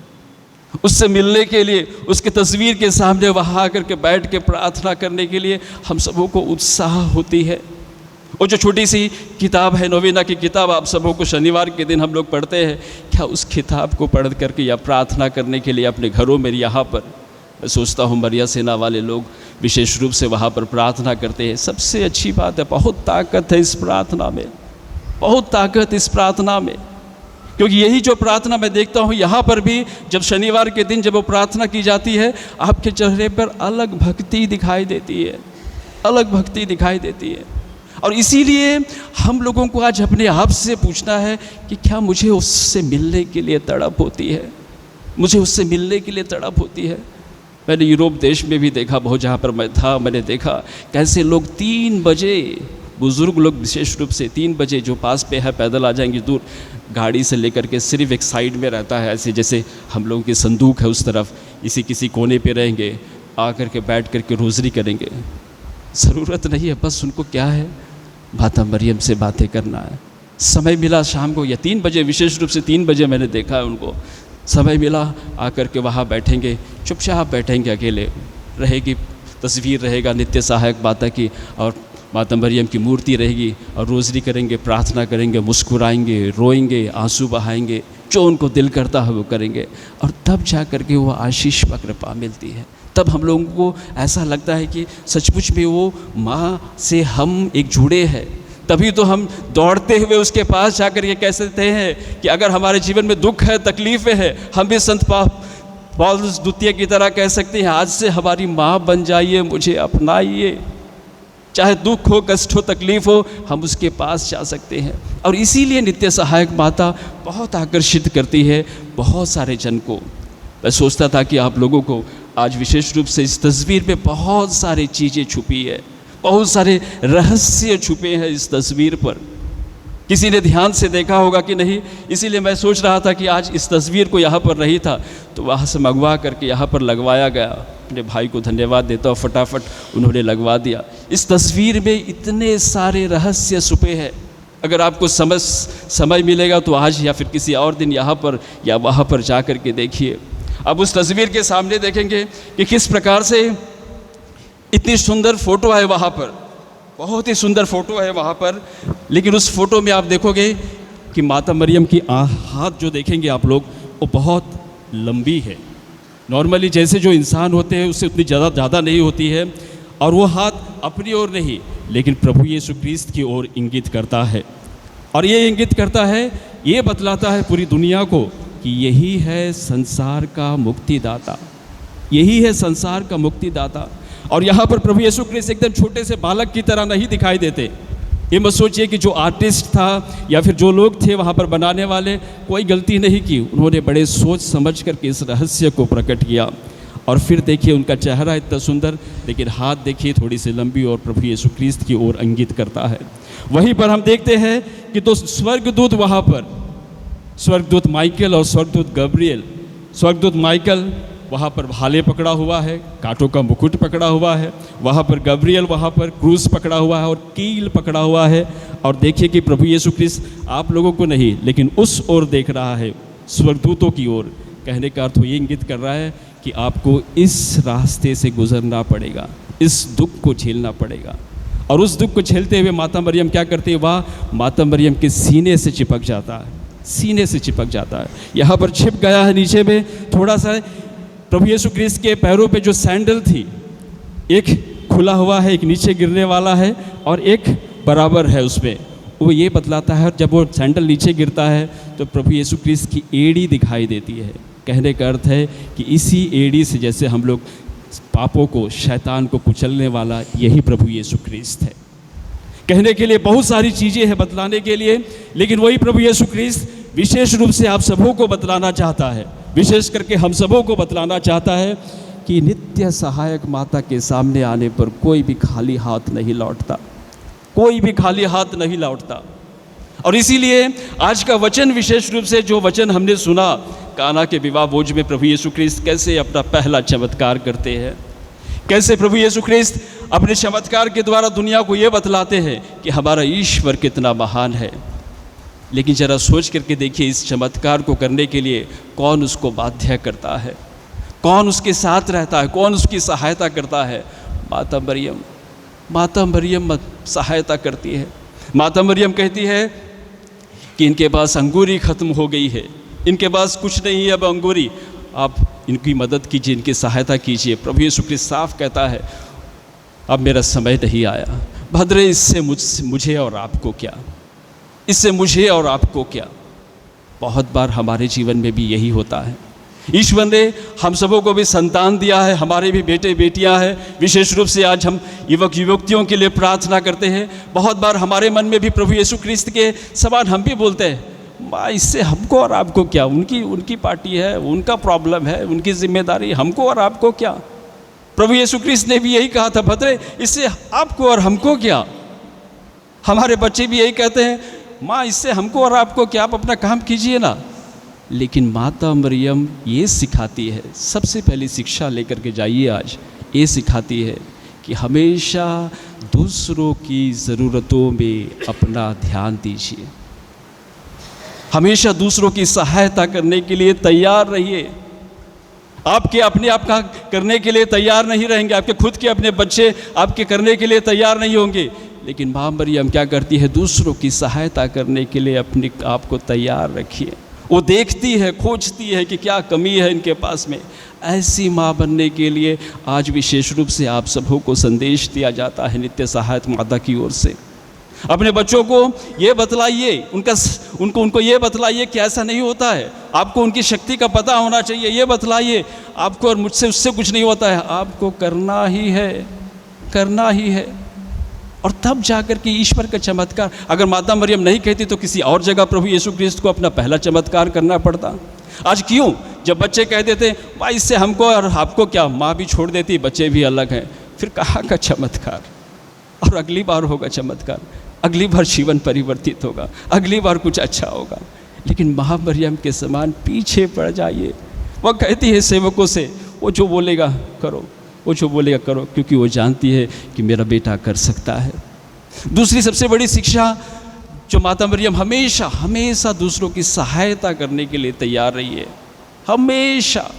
C: उससे मिलने के लिए, उसके तस्वीर के सामने वहाँ आकर के बैठ के प्रार्थना करने के लिए हम सबों को उत्साह होती है? वो जो छोटी सी किताब है, नोवेना की किताब, आप सबों को शनिवार के दिन हम लोग पढ़ते हैं, क्या उस किताब को पढ़ करके या प्रार्थना करने के लिए अपने घरों में, यहाँ पर मैं सोचता हूँ मरिया सेना वाले लोग विशेष रूप से वहाँ पर प्रार्थना करते हैं। सबसे अच्छी बात है, बहुत ताकत है इस प्रार्थना में, बहुत ताकत इस प्रार्थना में, क्योंकि यही जो प्रार्थना मैं देखता हूँ यहाँ पर भी, जब शनिवार के दिन जब वो प्रार्थना की जाती है, आपके चेहरे पर अलग भक्ति दिखाई देती है, अलग भक्ति दिखाई देती है। और इसीलिए हम लोगों को आज अपने आप से पूछना है कि क्या मुझे उससे मिलने के लिए तड़प होती है? मुझे उससे मिलने के लिए तड़प होती है। मैंने यूरोप देश में भी देखा, बहुत जहाँ पर मैं था मैंने देखा कैसे लोग 3 बजे, बुज़ुर्ग लोग विशेष रूप से 3 बजे जो पास पे है पैदल आ जाएंगे दूर, गाड़ी से लेकर के सिर्फ एक साइड में रहता है, ऐसे जैसे हम लोगों की संदूक है उस तरफ, इसी किसी कोने पे रहेंगे आकर के बैठ कर के रोज़री करेंगे। ज़रूरत नहीं है, बस उनको क्या है, माता मरियम से बातें करना है। समय मिला शाम को या 3 बजे, विशेष रूप से 3 बजे मैंने देखा है उनको, समय मिला आकर के वहाँ बैठेंगे, चुपचाप बैठेंगे, अकेले रहेगी तस्वीर, रहेगा नित्य सहायक माता की और माता मरियम की मूर्ति रहेगी, और रोज़री करेंगे, प्रार्थना करेंगे, मुस्कुराएंगे, रोएंगे, आंसू बहाएंगे, जो उनको दिल करता है वो करेंगे। और तब जा कर के वो आशीष व कृपा मिलती है। तब हम लोगों को ऐसा लगता है कि सचमुच में वो माँ से हम एक जुड़े हैं। तभी तो हम दौड़ते हुए उसके पास जाकर के कह सकते हैं कि अगर हमारे जीवन में दुख है, तकलीफ़ें हैं, हम भी संत पौलुस द्वितीय की तरह कह सकते हैं, आज से हमारी माँ बन जाइए, मुझे अपनाइए। चाहे दुख हो, कष्ट हो, तकलीफ हो, हम उसके पास जा सकते हैं। और इसीलिए नित्य सहायक माता बहुत आकर्षित करती है बहुत सारे जन को। मैं सोचता था कि आप लोगों को आज विशेष रूप से इस तस्वीर में बहुत सारी चीज़ें छुपी है, बहुत सारे रहस्य छुपे हैं इस तस्वीर पर। किसी ने ध्यान से देखा होगा कि नहीं, इसीलिए मैं सोच रहा था कि आज इस तस्वीर को यहाँ पर नहीं था तो वहाँ से मंगवा करके यहाँ पर लगवाया गया। अपने भाई को धन्यवाद देता हूँ, फटाफट उन्होंने लगवा दिया। इस तस्वीर में इतने सारे रहस्य छुपे हैं। अगर आपको समय मिलेगा तो आज या फिर किसी और दिन यहाँ पर या वहाँ पर जा कर के देखिए। अब उस तस्वीर के सामने देखेंगे कि किस प्रकार से इतनी सुंदर फ़ोटो है वहाँ पर, बहुत ही सुंदर फ़ोटो है वहाँ पर। लेकिन उस फोटो में आप देखोगे कि माता मरियम की हाथ जो देखेंगे आप लोग, वो बहुत लंबी है। नॉर्मली जैसे जो इंसान होते हैं उससे उतनी ज़्यादा नहीं होती है, और वो हाथ अपनी ओर नहीं लेकिन प्रभु यीशु क्रिस्त की ओर इंगित करता है। और ये इंगित करता है, ये बतलाता है पूरी दुनिया को कि यही है संसार का मुक्तिदाता, यही है संसार का मुक्तिदाता। और यहाँ पर प्रभु यीशु क्रिस्त एकदम छोटे से बालक की तरह नहीं दिखाई देते। ये मत सोचिए कि जो आर्टिस्ट था या फिर जो लोग थे वहाँ पर बनाने वाले, कोई गलती नहीं की। उन्होंने बड़े सोच समझ करके इस रहस्य को प्रकट किया। और फिर देखिए उनका चेहरा इतना सुंदर, लेकिन हाथ देखिए थोड़ी सी लंबी और प्रभु यीशु क्रिस्त की ओर इंगित करता है। वहीं पर हम देखते हैं कि तो स्वर्गदूत वहाँ पर, स्वर्गदूत माइकल और स्वर्गदूत गब्रिएल, स्वर्गदूत माइकल वहाँ पर भाले पकड़ा हुआ है, कांटों का मुकुट पकड़ा हुआ है, वहाँ पर गब्रिएल वहाँ पर क्रूस पकड़ा हुआ है और कील पकड़ा हुआ है। और देखिए कि प्रभु यीशु क्रिस्त आप लोगों को नहीं लेकिन उस ओर देख रहा है, स्वर्गदूतों की ओर। कहने का अर्थ ये इंगित कर रहा है कि आपको इस रास्ते से गुजरना पड़ेगा, इस दुख को झेलना पड़ेगा। और उस दुख को झेलते हुए माता मरियम क्या करती है, वह माता मरियम के सीने से चिपक जाता है, सीने से चिपक जाता है। यहाँ पर छिप गया है नीचे में थोड़ा सा। प्रभु यीशु क्रिस्त के पैरों पे जो सैंडल थी, एक खुला हुआ है, एक नीचे गिरने वाला है और एक बराबर है उसमें, वो ये बतलाता है। जब वो सैंडल नीचे गिरता है तो प्रभु यीशु क्रिस्त की एड़ी दिखाई देती है। कहने का अर्थ है कि इसी एड़ी से जैसे हम लोग पापों को, शैतान को कुचलने वाला यही प्रभु यीशु क्रिस्त है। कहने के लिए बहुत सारी चीज़ें हैं बतलाने के लिए, लेकिन वही प्रभु यीशु क्रिस्त विशेष रूप से आप सबों को बतलाना चाहता है, विशेष करके हम सबों को बतलाना चाहता है कि नित्य सहायक माता के सामने आने पर कोई भी खाली हाथ नहीं लौटता, कोई भी खाली हाथ नहीं लौटता। और इसीलिए आज का वचन, विशेष रूप से जो वचन हमने सुना काना के विवाह भोज में, प्रभु यीशु क्रिस्त कैसे अपना पहला चमत्कार करते हैं, कैसे प्रभु यीशु क्रिस्त अपने चमत्कार के द्वारा दुनिया को ये बतलाते हैं कि हमारा ईश्वर कितना महान है। लेकिन ज़रा सोच करके देखिए, इस चमत्कार को करने के लिए कौन उसको बाध्य करता है, कौन उसके साथ रहता है, कौन उसकी सहायता करता है? माता मरियम। माता मरियम सहायता करती है। माता मरियम कहती है कि इनके पास अंगूरी ख़त्म हो गई है, इनके पास कुछ नहीं है अब अंगूरी, आप इनकी मदद कीजिए, इनकी सहायता कीजिए। प्रभु यीशु क्रिस्त साफ कहता है, अब मेरा समय नहीं आया। भद्रे, इससे मुझे और आपको क्या, इससे मुझे और आपको क्या। बहुत बार हमारे जीवन में भी यही होता है। ईश्वर ने हम सबों को भी संतान दिया है, हमारे भी बेटे बेटियां हैं। विशेष रूप से आज हम युवक युवतियों के लिए प्रार्थना करते हैं। बहुत बार हमारे मन में भी प्रभु यीशु क्रिस्त के समान हम भी बोलते हैं, माँ इससे हमको और आपको क्या, उनकी पार्टी है, उनका प्रॉब्लम है, उनकी जिम्मेदारी, हमको और आपको क्या। प्रभु यीशु क्रिस्त ने भी यही कहा था, भद्रे इससे आपको और हमको क्या। हमारे बच्चे भी यही कहते हैं, माँ इससे हमको और आपको क्या, आप अपना काम कीजिए ना। लेकिन माता मरियम ये सिखाती है, सबसे पहली शिक्षा लेकर के जाइए आज, ये सिखाती है कि हमेशा दूसरों की ज़रूरतों में अपना ध्यान दीजिए, हमेशा दूसरों की सहायता करने के लिए तैयार रहिए। आपके अपने आप का करने के लिए तैयार नहीं रहेंगे, आपके खुद के अपने बच्चे आपके करने के लिए तैयार नहीं होंगे, लेकिन माँ मरियम क्या करती है, दूसरों की सहायता करने के लिए अपने आप को तैयार रखिए। वो देखती है, खोजती है कि क्या कमी है इनके पास में। ऐसी माँ बनने के लिए आज विशेष रूप से आप सबों को संदेश दिया जाता है नित्य सहायक माता की ओर से। अपने बच्चों को ये बतलाइए, उनको ये बतलाइए कि ऐसा नहीं होता है, आपको उनकी शक्ति का पता होना चाहिए। ये बतलाइए आपको और मुझसे उससे कुछ नहीं होता है, आपको करना ही है। और तब जाकर के ईश्वर का चमत्कार, अगर माता मरियम नहीं कहती तो किसी और जगह प्रभु यीशु क्रिस्त को अपना पहला चमत्कार करना पड़ता। आज क्यों, जब बच्चे कह देते भाई इससे हमको और आपको क्या, माँ भी छोड़ देती, बच्चे भी अलग हैं, फिर कहाँ का चमत्कार। और अगली बार होगा चमत्कार, अगली बार जीवन परिवर्तित होगा, अगली बार कुछ अच्छा होगा। लेकिन माँ मरियम के समान पीछे पड़ जाइए। वह कहती है सेवकों से, वो जो बोलेगा करो, वो जो बोलेगा करो, क्योंकि वो जानती है कि मेरा बेटा कर सकता है। दूसरी सबसे बड़ी शिक्षा जो माता मरियम हमेशा दूसरों की सहायता करने के लिए तैयार रही है, हमेशा।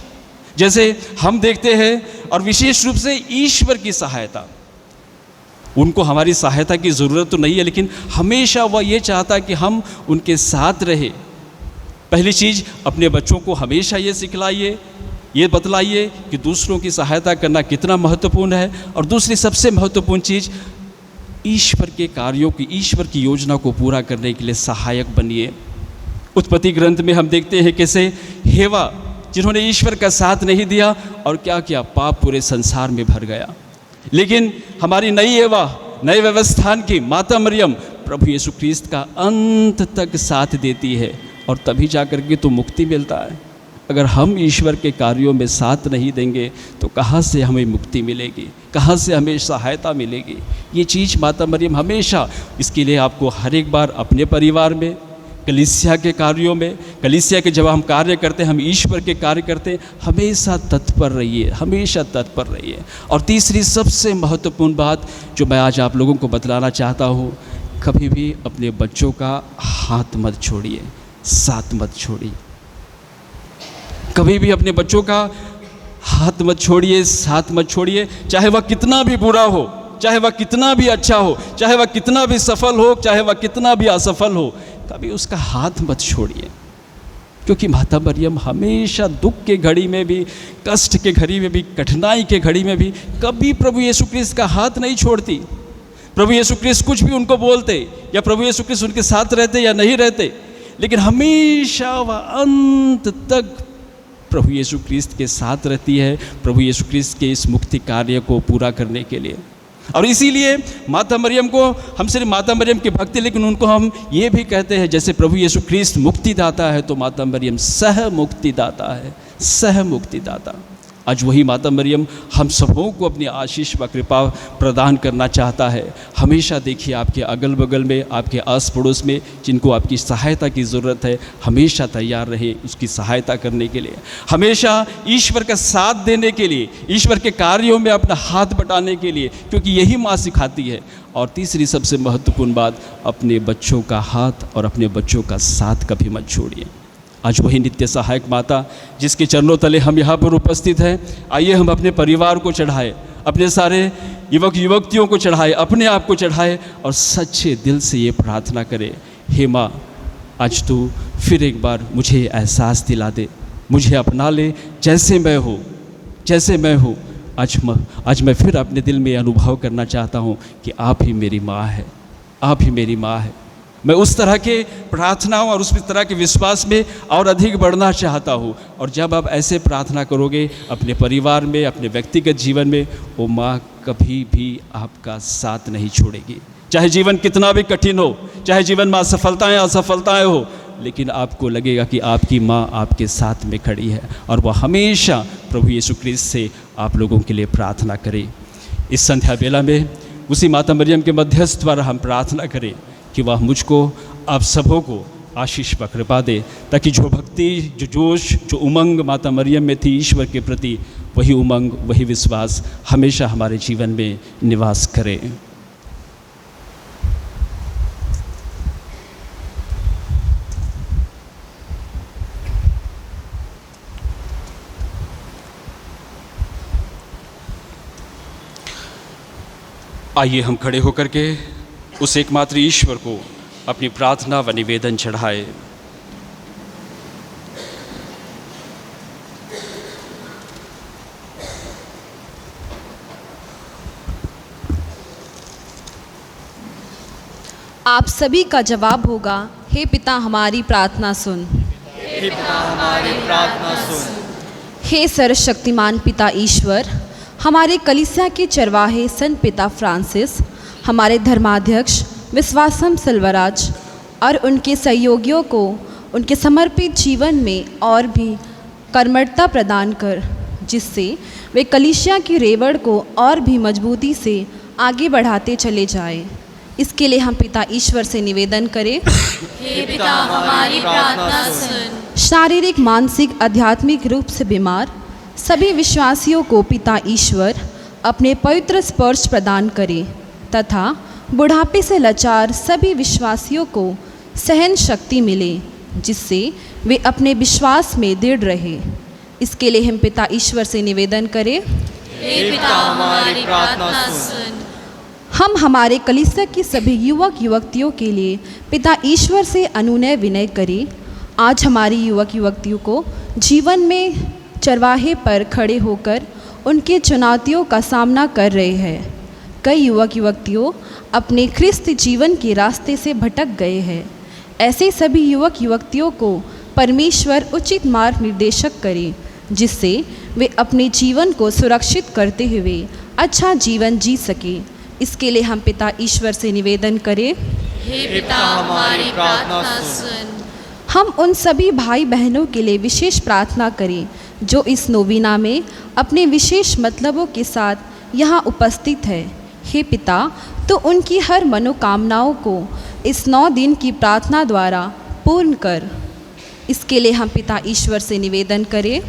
C: जैसे हम देखते हैं, और विशेष रूप से ईश्वर की सहायता, उनको हमारी सहायता की ज़रूरत तो नहीं है, लेकिन हमेशा वह ये चाहता है कि हम उनके साथ रहे। पहली चीज़, अपने बच्चों को हमेशा ये सिखलाइए, ये बतलाइए कि दूसरों की सहायता करना कितना महत्वपूर्ण है। और दूसरी सबसे महत्वपूर्ण चीज़, ईश्वर के कार्यों की, ईश्वर की योजना को पूरा करने के लिए सहायक बनिए। उत्पत्ति ग्रंथ में हम देखते हैं कैसे हेवा, जिन्होंने ईश्वर का साथ नहीं दिया, और क्या किया, पाप पूरे संसार में भर गया। लेकिन हमारी नई हेवा, नए व्यवस्थान की माता मरियम प्रभु यीशु क्रिस्त का अंत तक साथ देती है, और तभी जाकर के तो मुक्ति मिलता है। अगर हम ईश्वर के कार्यों में साथ नहीं देंगे तो कहाँ से हमें मुक्ति मिलेगी, कहाँ से हमें सहायता मिलेगी। ये चीज़ माता मरियम हमेशा, इसके लिए आपको हर एक बार अपने परिवार में, कलीसिया के कार्यों में, कलीसिया के जब हम कार्य करते हैं, हम ईश्वर के कार्य करते हैं, हमेशा तत्पर रहिए, हमेशा तत्पर रहिए। और तीसरी सबसे महत्वपूर्ण बात जो मैं आज आप लोगों को बतलाना चाहता हूँ, कभी भी अपने बच्चों का हाथ मत छोड़िए, साथ मत छोड़िए। कभी भी अपने बच्चों का हाथ मत छोड़िए, साथ मत छोड़िए, चाहे वह कितना भी बुरा हो, चाहे वह कितना भी अच्छा हो, चाहे वह कितना भी सफल हो, चाहे वह कितना भी असफल हो, कभी उसका हाथ मत छोड़िए। क्योंकि माता मरियम हमेशा दुख के घड़ी में भी, कष्ट के घड़ी में भी, कठिनाई के घड़ी में भी कभी प्रभु यीशु क्रिस्त का हाथ नहीं छोड़ती। प्रभु यीशु क्रिस्त कुछ भी उनको बोलते, या प्रभु यीशु क्रिस्त उनके साथ रहते या नहीं रहते, लेकिन हमेशा वह अंत तक प्रभु यीशु क्रिस्त के साथ रहती है, प्रभु यीशु क्रिस्त के इस मुक्ति कार्य को पूरा करने के लिए। और इसीलिए माता मरियम को हम सिर्फ माता मरियम की भक्ति, लेकिन उनको हम ये भी कहते हैं, जैसे प्रभु यीशु क्रिस्त मुक्तिदाता है, तो माता मरियम सह मुक्तिदाता है, सह मुक्तिदाता। आज वही माता मरियम हम सबों को अपनी आशीष व कृपा प्रदान करना चाहता है। हमेशा देखिए आपके अगल बगल में, आपके आस पड़ोस में जिनको आपकी सहायता की ज़रूरत है, हमेशा तैयार रहे उसकी सहायता करने के लिए, हमेशा ईश्वर का साथ देने के लिए, ईश्वर के कार्यों में अपना हाथ बटाने के लिए, क्योंकि यही माँ सिखाती है। और तीसरी सबसे महत्वपूर्ण बात, अपने बच्चों का हाथ और अपने बच्चों का साथ कभी मत छोड़िए। आज वही नित्य सहायक माता जिसके चरणों तले हम यहाँ पर उपस्थित हैं, आइए हम अपने परिवार को चढ़ाए, अपने सारे युवक युवतियों को चढ़ाए, अपने आप को चढ़ाए, और सच्चे दिल से ये प्रार्थना करें, हे माँ, आज तू फिर एक बार मुझे एहसास दिला दे, मुझे अपना ले जैसे मैं हूँ, जैसे मैं हूँ। आज मैं फिर अपने दिल में अनुभव करना चाहता हूँ कि आप ही मेरी माँ है, आप ही मेरी माँ है। मैं उस तरह के प्रार्थनाओं और उस तरह के विश्वास में और अधिक बढ़ना चाहता हूँ। और जब आप ऐसे प्रार्थना करोगे अपने परिवार में, अपने व्यक्तिगत जीवन में, वो माँ कभी भी आपका साथ नहीं छोड़ेगी। चाहे जीवन कितना भी कठिन हो, चाहे जीवन में असफलताएं असफलताएं हो, लेकिन आपको लगेगा कि आपकी माँ आपके साथ में खड़ी है, और वह हमेशा प्रभु यीशु क्रिस्त से आप लोगों के लिए प्रार्थना करे। इस संध्या बेला में उसी माता मरियम के मध्यस्थ द्वारा हम प्रार्थना करें कि वह मुझको, आप सबों को आशीष व कृपा दे, ताकि जो भक्ति, जो जोश, जो उमंग माता मरियम में थी ईश्वर के प्रति, वही उमंग, वही विश्वास हमेशा हमारे जीवन में निवास करे। आइए हम खड़े होकर के उस एकमात्र ईश्वर को अपनी प्रार्थना व निवेदन चढ़ाए।
B: आप सभी का जवाब होगा, हे पिता हमारी प्रार्थना सुन।
F: हे पिता हमारी प्रार्थना सुन।
B: हे सर्वशक्तिमान पिता ईश्वर, हमारे कलीसिया के चरवाहे संत पिता फ्रांसिस, हमारे धर्माध्यक्ष विश्वासम सेल्वराज और उनके सहयोगियों को उनके समर्पित जीवन में और भी कर्मठता प्रदान कर, जिससे वे कलीसिया की रेवड़ को और भी मजबूती से आगे बढ़ाते चले जाएं। इसके लिए हम पिता ईश्वर से निवेदन करें,
A: हे पिता हमारी प्रार्थना सुन।
B: शारीरिक, मानसिक, आध्यात्मिक रूप से बीमार सभी विश्वासियों को पिता ईश्वर अपने पवित्र स्पर्श प्रदान करे तथा बुढ़ापे से लाचार सभी विश्वासियों को सहन शक्ति मिले, जिससे वे अपने विश्वास में दृढ़ रहे। इसके लिए हम पिता ईश्वर से निवेदन करें,
A: हे पिता हमारी प्रार्थना सुन।
B: हम हमारे कलीसिया की सभी युवक युवतियों के लिए पिता ईश्वर से अनुनय विनय करें। आज हमारी युवक युवतियों को जीवन में चरवाहे पर खड़े होकर उनके चुनौतियों का सामना कर रहे हैं। कई युवक युवतियों अपने ख्रिस्त जीवन के रास्ते से भटक गए हैं। ऐसे सभी युवक युवतियों को परमेश्वर उचित मार्ग निर्देशक करे, जिससे वे अपने जीवन को सुरक्षित करते हुए अच्छा जीवन जी सके। इसके लिए हम पिता ईश्वर से निवेदन करें,
A: हे पिता हमारी प्रार्थना सुन।
B: हम उन सभी भाई बहनों के लिए विशेष प्रार्थना करें जो इस नोविना में अपने विशेष मतलबों के साथ यहाँ उपस्थित है। हे पिता, तो उनकी हर मनोकामनाओं को इस 9 दिन की प्रार्थना द्वारा पूर्ण कर। इसके लिए हम पिता ईश्वर से निवेदन करें,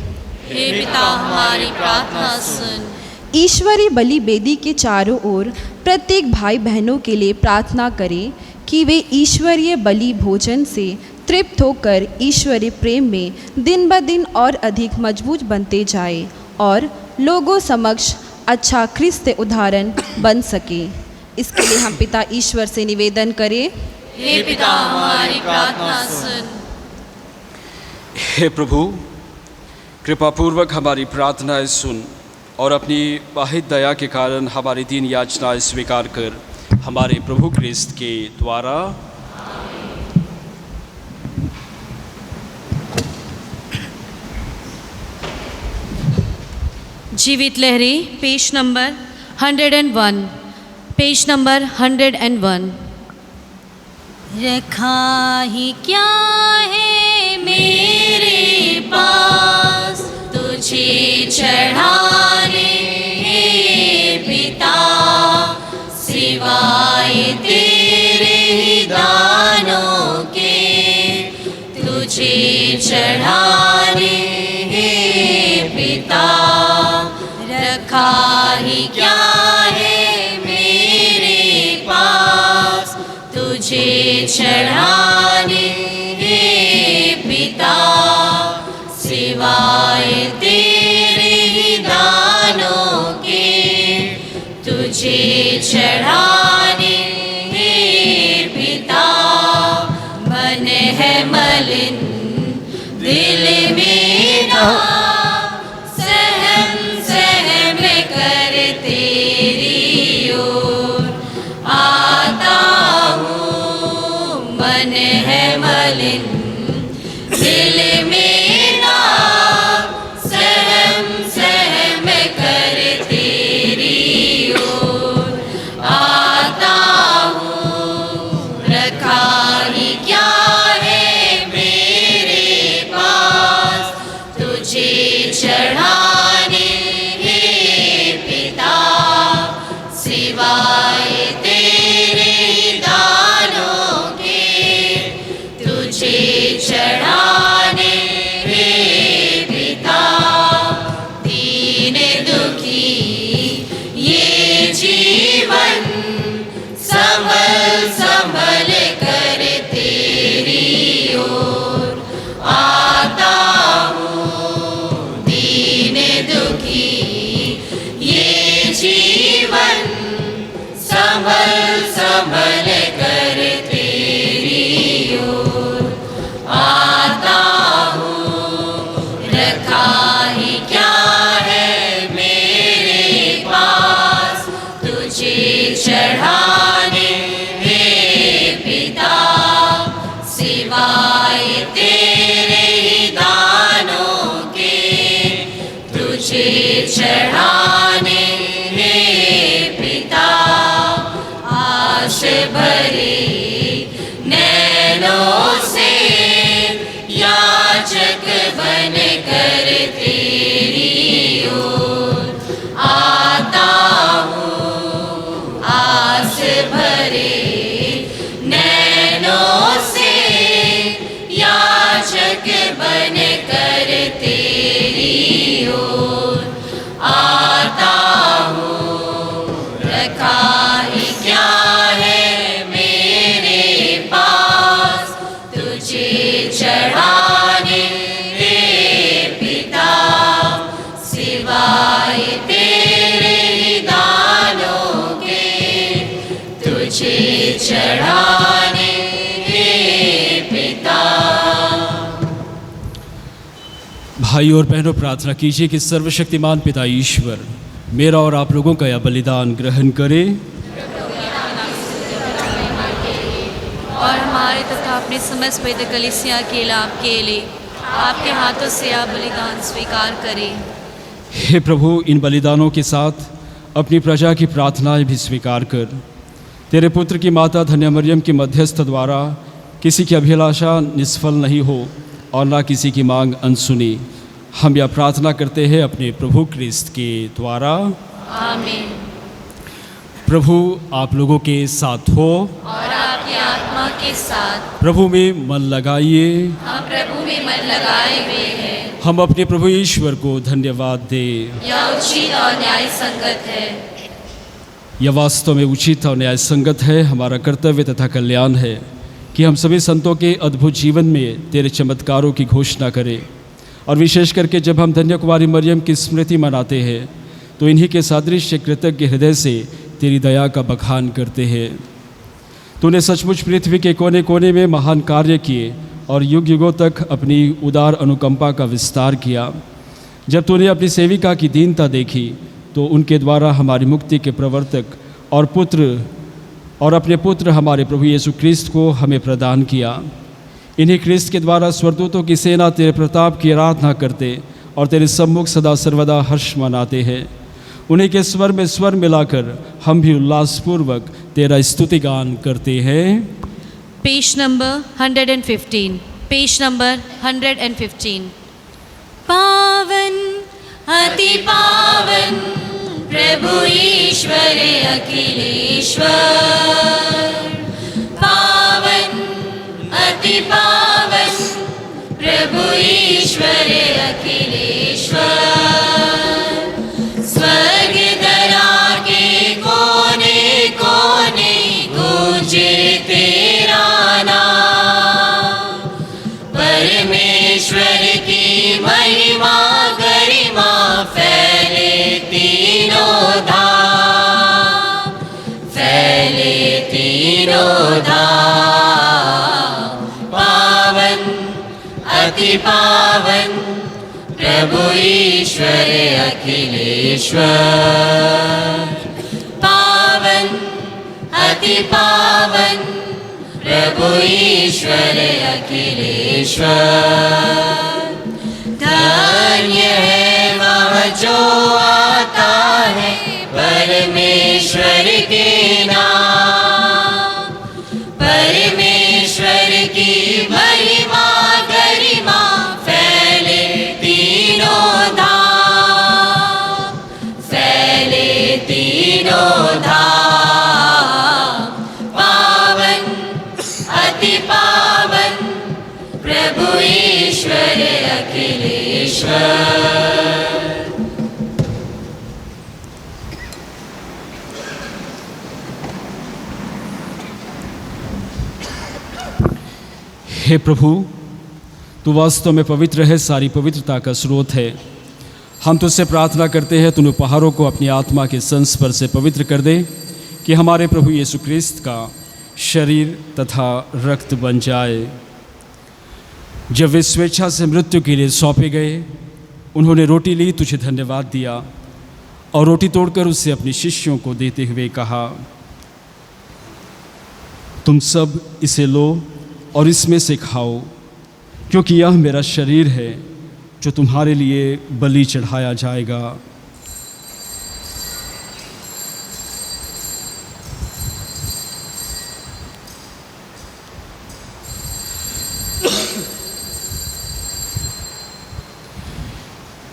A: हे पिता हमारी प्रार्थना सुन।
B: ईश्वरीय बलि वेदी के चारों ओर प्रत्येक भाई बहनों के लिए प्रार्थना करें कि वे ईश्वरीय बलि भोजन से तृप्त होकर ईश्वरीय प्रेम में दिन ब दिन और अधिक मजबूत बनते जाए और लोगों समक्ष अच्छा ख्रिस्त उदाहरण बन सके। इसके लिए हम पिता ईश्वर से निवेदन करें,
A: हे पिता हमारी प्रार्थना सुन।
C: हे प्रभु, कृपापूर्वक हमारी प्रार्थनाएं सुन और अपनी वाहिद दया के कारण हमारी 3 याचनाएं स्वीकार कर हमारे प्रभु क्रिस्त के द्वारा।
A: जीवित लहरी पेज नंबर 101, पेज नंबर 101। रखा ही क्या है मेरे पास तुझे चढ़ाने, हे पिता, सिवाय तेरे ही दानों के तुझे चढ़ाने, हे पिता। रखा ही क्या है मेरे पास तुझे चढ़ाने, हे पिता, सिवाय तेरे ही दानों के तुझे चढ़ाने, हे पिता। मन है मलिन दिल मेरा, सहम सहम कर तेरी ओर आता हूँ। मन है मलिन दिल मेरा, सहम सहम कर तेरी ओर आता हूँ। रखा ही क्या है मेरे पास तुझे चढ़ाने, हे पिता, सिवाय तेरे दानों के तुझे चढ़ाने,
B: संभल कर तेरी ओर आता हूँ। रखा ही क्या है मेरे पास तुझे चढ़ाने हे पिता, सिवाय तेरे ही दानों के तुझे चढ़ाने हे पिता। आश भरे नैनों से याचक बन कर तेरी ओर आता हूँ। आस भरे नैनों से याचक बन कर तेरी ओर आता हूँ। रखा ही क्या है मेरे पास तुझे चढ़ाने हे पिता, सिवाय तेरे ही दानों के तुझे चढ़ाने हे पिता।
C: भाई और बहनों, प्रार्थना कीजिए कि सर्वशक्तिमान पिता ईश्वर मेरा और आप लोगों का यह बलिदान ग्रहण करे
A: और हमारे तथा अपने समस्त पवित्र कलीसिया के लाभ के लिए आपके हाथों से आप बलिदान स्वीकार करें।
C: हे प्रभु, इन बलिदानों के साथ अपनी प्रजा की प्रार्थनाएं भी स्वीकार कर तेरे पुत्र की माता धन्य मरियम की मध्यस्थ द्वारा किसी की अभिलाषा निष्फल नहीं हो और ना किसी की मांग अनसुनी। हम यह प्रार्थना करते हैं अपने प्रभु क्रिस्त के द्वारा।
A: आमीन।
C: प्रभु आप लोगों के साथ हो
A: और आपकी आत्मा के साथ।
C: प्रभु में मन लगाइए।
A: हम प्रभु में मन लगाए हुए हैं।
C: हम अपने प्रभु ईश्वर को धन्यवाद दें।
A: यह उचित और न्याय संगत है।
C: यह वास्तव में उचित और न्याय संगत है। हमारा कर्तव्य तथा कल्याण है कि हम सभी संतों के अद्भुत जीवन में तेरे चमत्कारों की घोषणा करें, और विशेष करके जब हम धन्य कुमारी मरियम की स्मृति मनाते हैं तो इन्हीं के सादृश्य कृतज्ञ हृदय से तेरी दया का बखान करते हैं। तूने सचमुच पृथ्वी के कोने कोने में महान कार्य किए और युग युगों तक अपनी उदार अनुकंपा का विस्तार किया। जब तूने अपनी सेविका की दीनता देखी तो उनके द्वारा हमारी मुक्ति के प्रवर्तक और अपने पुत्र हमारे प्रभु यीशु क्रिस्त को हमें प्रदान किया। इन्हीं क्रिस्त के द्वारा स्वर्गदूतों की सेना तेरे प्रताप की आराधना करते और तेरे सम्मुख सदा सर्वदा हर्ष मनाते हैं। उन्हीं के स्वर में स्वर मिलाकर हम भी उल्लासपूर्वक तेरा स्तुति गान करते हैं।
A: Page number 115। Page number 115।
B: पावन अति पावन प्रभु ईश्वर अखिलेश्वर, पावन अति पावन प्रभु ईश्वर अखिलेश्वर। स्वर्ग धरा के कोने कोने गूंजे तेरा नाम, परमेश्वर की महिमा गरिमा फैले तीनों धाम, फैले तीनों धाम। पावन अति पावन प्रभु ईश्वर अखिलेश्वर, पावन अति पावन प्रभु ईश्वर अखिलेश्वर। धन्य है वह जो आता है परमेश्वर के नाम, परमेश्वर की महिमा गरिमा फैले तीनों धाम, फैले तीनों धाम। पावन अति पावन प्रभु ईश्वर अखिलेश्वर।
C: हे प्रभु, तू वास्तव में पवित्र है, सारी पवित्रता का स्रोत है। हम तुझसे प्रार्थना करते हैं, तूने उपहारों को अपनी आत्मा के संस्पर्श से पवित्र कर दे, कि हमारे प्रभु यीशु क्रिस्त का शरीर तथा रक्त बन जाए। जब वे स्वेच्छा से मृत्यु के लिए सौंपे गए, उन्होंने रोटी ली, तुझे धन्यवाद दिया और रोटी तोड़कर उसे अपने शिष्यों को देते हुए कहा, तुम सब इसे लो और इसमें से खाओ, क्योंकि यह मेरा शरीर है जो तुम्हारे लिए बलि चढ़ाया जाएगा।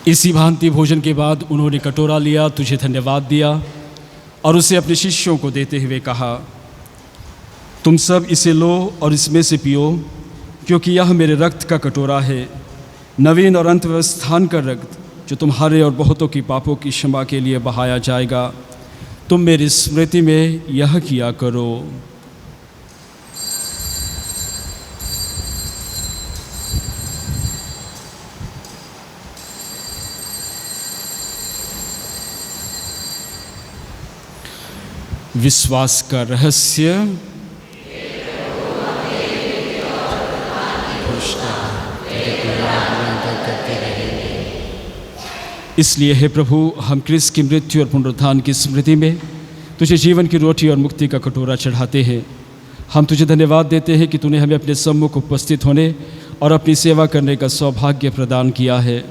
C: इसी भांति भोजन के बाद उन्होंने कटोरा लिया, तुझे धन्यवाद दिया और उसे अपने शिष्यों को देते हुए कहा, तुम सब इसे लो और इसमें से पियो, क्योंकि यह मेरे रक्त का कटोरा है, नवीन और अंत व्यवस्थान का रक्त, जो तुम्हारे और बहुतों की पापों की क्षमा के लिए बहाया जाएगा। तुम मेरी स्मृति में यह किया करो। विश्वास का रहस्य। इसलिए हे प्रभु, हम क्रिस्त की मृत्यु और पुनरुत्थान की स्मृति में तुझे जीवन की रोटी और मुक्ति का कटोरा चढ़ाते हैं। हम तुझे धन्यवाद देते हैं कि तूने हमें अपने सम्मुख उपस्थित होने और अपनी सेवा करने का सौभाग्य प्रदान किया है।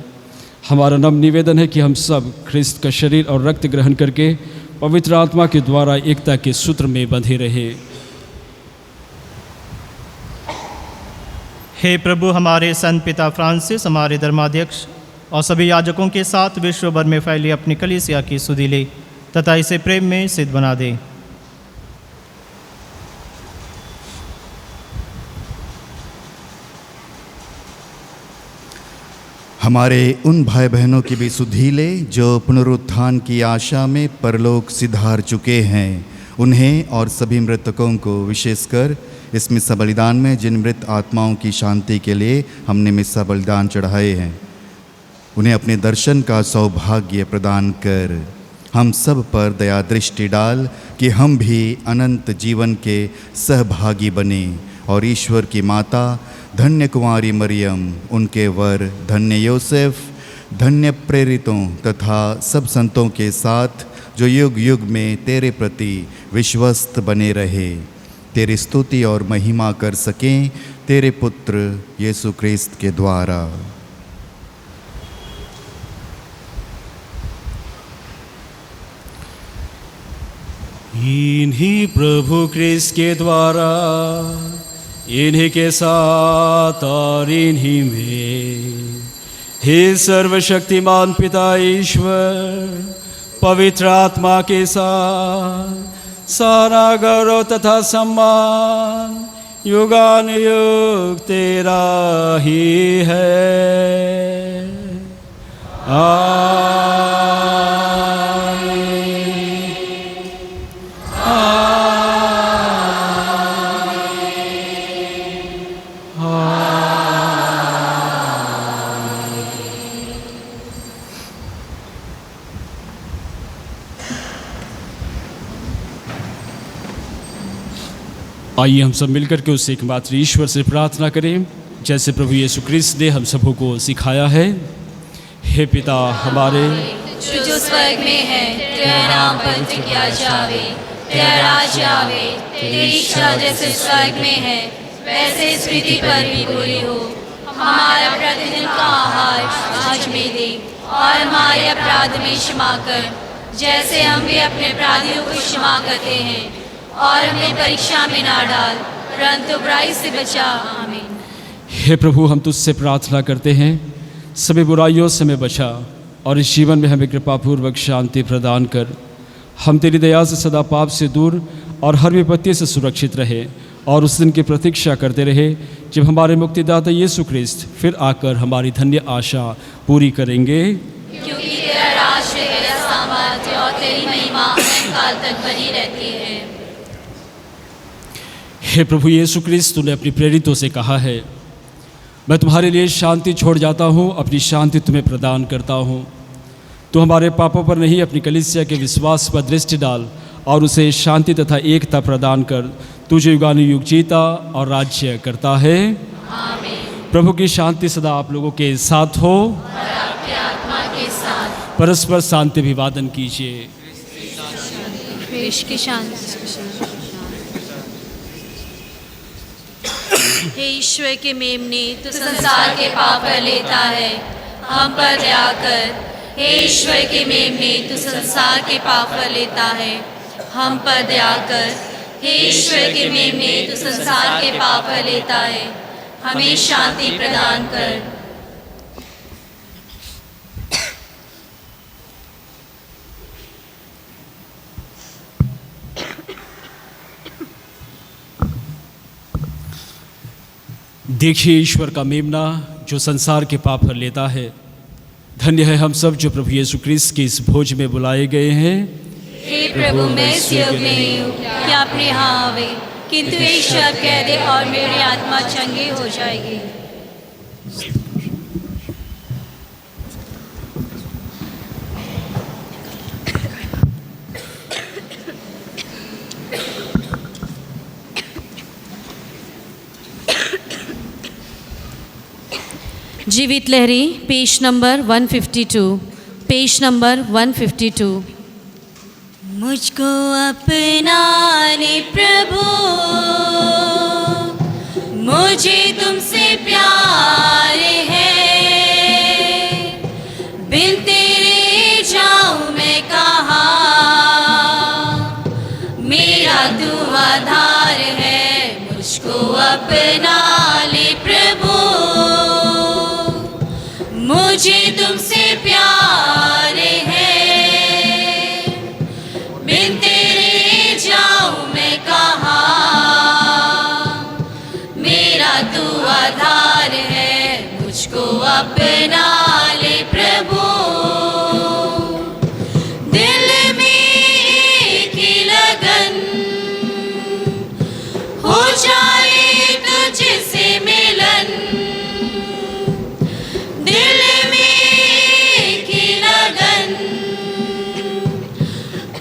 C: हमारा नम्र निवेदन है कि हम सब क्रिस्त का शरीर और रक्त ग्रहण करके पवित्र आत्मा के द्वारा एकता के सूत्र में बंधे रहे।
E: हे प्रभु, हमारे संत पिता फ्रांसिस, हमारे धर्माध्यक्ष और सभी याजकों के साथ विश्व भर में फैली अपनी कलीसिया की सुधि ले तथा इसे प्रेम में सिद्ध बना दे।
G: हमारे उन भाई बहनों की भी सुधि ले जो पुनरुत्थान की आशा में परलोक सिधार चुके हैं। उन्हें और सभी मृतकों को, विशेषकर इस मिस्सा बलिदान में जिन मृत आत्माओं की शांति के लिए हमने मिस्सा बलिदान चढ़ाए हैं, उन्हें अपने दर्शन का सौभाग्य प्रदान कर। हम सब पर दया दृष्टि डाल कि हम भी अनंत जीवन के सहभागी बने और ईश्वर की माता धन्य कुमारी मरियम, उनके वर धन्य योसेफ, धन्य प्रेरितों तथा सब संतों के साथ जो युग युग में तेरे प्रति विश्वस्त बने रहे, तेरी स्तुति और महिमा कर सकें तेरे पुत्र यीशु क्रिस्त के द्वारा।
C: इन्हीं प्रभु क्रिस्त के द्वारा, इन्हीं के साथ और इन्हीं में, हे सर्वशक्तिमान पिता ईश्वर, पवित्र आत्मा के साथ सारा गौरव तथा सम्मान युगानुयुग तेरा ही है। आइए हम सब मिलकर के उस एकमात्र ईश्वर से प्रार्थना करें, जैसे प्रभु यीशु क्रिस्त ने हम सबों को सिखाया है। हे पिता हमारे
B: जो स्वर्ग में है, तेरा नाम पवित्र किया जावे, तेरा राज्य आवे, तेरी इच्छा जैसे स्वर्ग में है वैसे इस पृथ्वी पर भी पूरी हो। हमारा प्रतिदिन का आहार आज हमें दे और हमारे अपराध में क्षमा कर, जैसे हम भी अपने अपराधियों को क्षमा करते हैं, और हमें परीक्षा में ना डाल परंतु बुराई से बचा। आमीन।
C: हे प्रभु, हम तुझसे प्रार्थना करते हैं, सभी बुराइयों से हमें बचा और इस जीवन में हमें कृपापूर्वक शांति प्रदान कर। हम तेरी दया से सदा पाप से दूर और हर विपत्ति से सुरक्षित रहे और उस दिन की प्रतीक्षा करते रहे जब हमारे मुक्तिदाता यीशु क्रिस्त फिर आकर हमारी धन्य आशा पूरी करेंगे।
B: क्योंकि तेरा राज्य, तेरा सामर्थ्य और तेरी महिमा अनंत काल तक बनी रहती है।
C: हे प्रभु यीशु क्रिस्त, तूने अपनी प्रेरितों से कहा है, मैं तुम्हारे लिए शांति छोड़ जाता हूँ, अपनी शांति तुम्हें प्रदान करता हूँ। तू हमारे पापों पर नहीं, अपनी कलीसिया के विश्वास पर दृष्टि डाल और उसे शांति तथा एकता प्रदान कर तुझे युगानुयुग जीता और राज्य करता है। प्रभु की शांति सदा आप लोगों के साथ हो
B: और आपके आत्मा के साथ।
C: परस्पर शांति अभिवादन कीजिए।
A: देश की शांति। हे ईश्वर के मेमने, तू
B: संसार के पाप पर लेता है, हम पर दया कर। हे ईश्वर के मेमने, तू संसार के पाप पर लेता है, हम पर दया कर। हे ईश्वर के मेमने, तू संसार के पाप पर लेता है, हमें शांति प्रदान कर।
C: देखिए ईश्वर का मेमना जो संसार के पाप पर लेता है। धन्य है हम सब जो प्रभु यीशु क्रिस्त के इस भोज में बुलाए गए हैं।
B: हे प्रभु, मैं इस योग्य नहीं हूँ कि आप यहाँ आवे, किंतु एक शब्द कह दे और मेरी आत्मा चंगी हो जाएगी।
A: जीवित लहरी पेज नंबर 152, पेज नंबर 152।
B: मुझको अपना ले प्रभु, मुझे तुमसे प्यार है, बिन तेरे जाऊं मैं कहाँ, मेरा तू आधार है। मुझको अपना ले प्रभु, मुझे तुमसे प्यार है, बिन तेरे जाऊं मैं कहाँ, मेरा तू आधार है। मुझको अपना ले प्रभु, दिल में एक ही लगन हो जाए तुझसे मिलन, दिल में एक ही लगन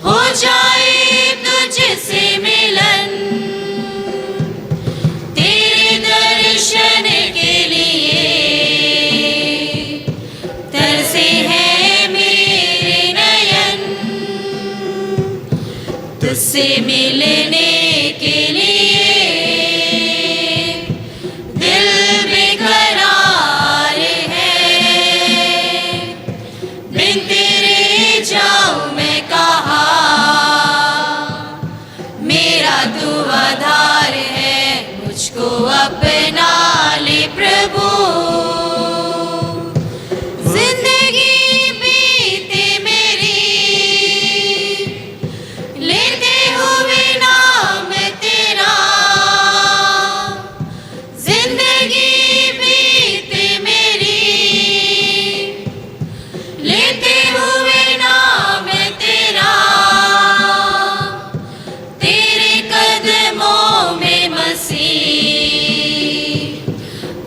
B: हो जाए तुझसे मिलन, तेरे दर्शन के लिए तरसे हैं मेरे नयन, तुझसे मिलने के लिए दिल बेकरार है, बिन तेरे जाऊं मैं कहाँ, मेरा तू आधार है। मुझको अपना ले प्रभु, जिंदगी बीते मेरी लेते हुए नाम तेरा, जिंदगी बीते मेरी लेते हुए नाम तेरा, तेरे कदमों में मसीह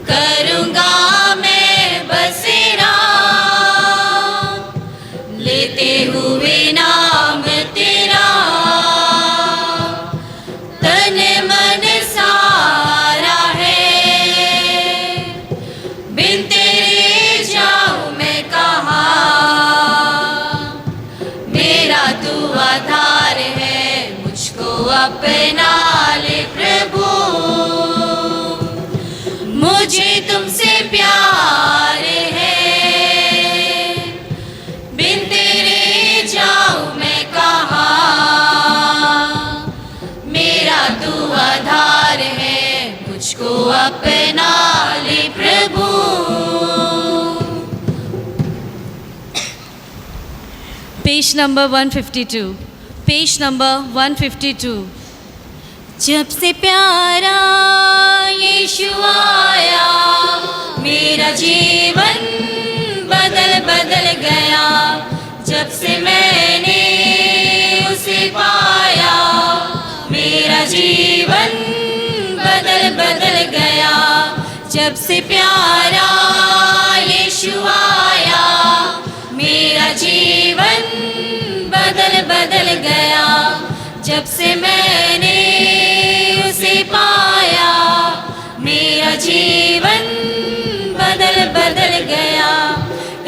B: करूँगा मैं बसेरा, लेते हुए नाम तेरा, तन मन सारा है, बिन तेरे जाऊं मैं कहाँ, मेरा तू आधार है। मुझको अपना ले प्रभु, मुझे तुमसे प्यार है, बिन तेरे जाऊं मैं कहाँ, मेरा तू आधार है। मुझको अपना ले प्रभु।
A: Page number 152, page number 152।
B: जब से प्यारा यीशु आया, मेरा जीवन बदल बदल गया, जब से मैंने उसे पाया, मेरा जीवन बदल बदल गया, जब से प्यारा यीशु आया, मेरा जीवन बदल बदल गया, जब से मैंने उसे पाया मेरा जीवन बदल बदल गया।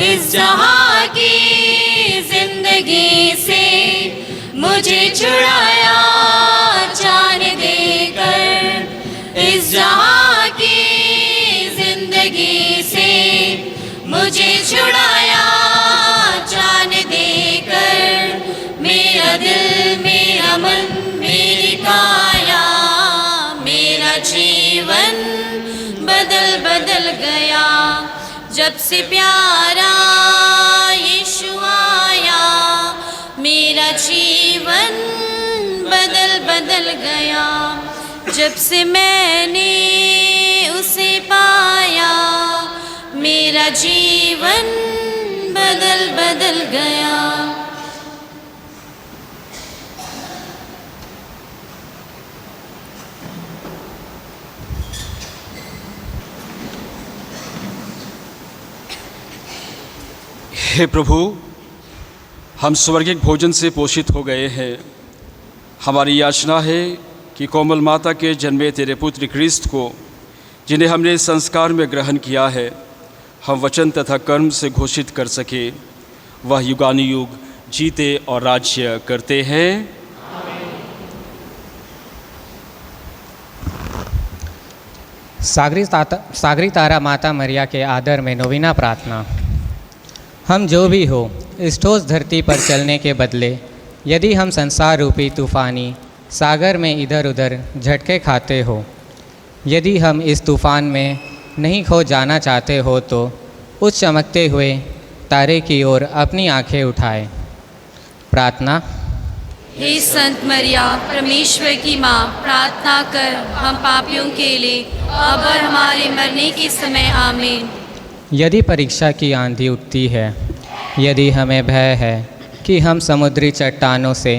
B: इस जहां की जिंदगी से मुझे छुड़ाया जान देकर। इस जहां की जिंदगी से मुझे छुड़ाया जान देकर। मेरा दिल मेरा मन मेरी काया मेरा जीवन बदल बदल गया। जब से प्यारा यीशु आया मेरा जीवन बदल बदल गया। जब से मैंने उसे पाया मेरा जीवन बदल बदल गया।
C: हे प्रभु, हम स्वर्गिक भोजन से पोषित हो गए हैं। हमारी याचना है कि कोमल माता के जन्मे तेरे पुत्र क्रिस्त को, जिन्हें हमने संस्कार में ग्रहण किया है, हम वचन तथा कर्म से घोषित कर सके। वह युगानुयुग जीते और राज्य करते हैं।
H: सागरी तारा माता मरिया के आदर में नोविना प्रार्थना। हम जो भी हो इस ठोस धरती पर चलने के बदले यदि हम संसार रूपी तूफ़ानी सागर में इधर उधर झटके खाते हो, यदि हम इस तूफ़ान में नहीं खो जाना चाहते हो तो उस चमकते हुए तारे की ओर अपनी आंखें उठाए। प्रार्थना।
A: हे संत मरिया परमेश्वर की माँ, प्रार्थना कर हम पापियों के लिए अब और हमारे मरने के समय आमीन।
H: यदि परीक्षा की आंधी उठती है, यदि हमें भय है कि हम समुद्री चट्टानों से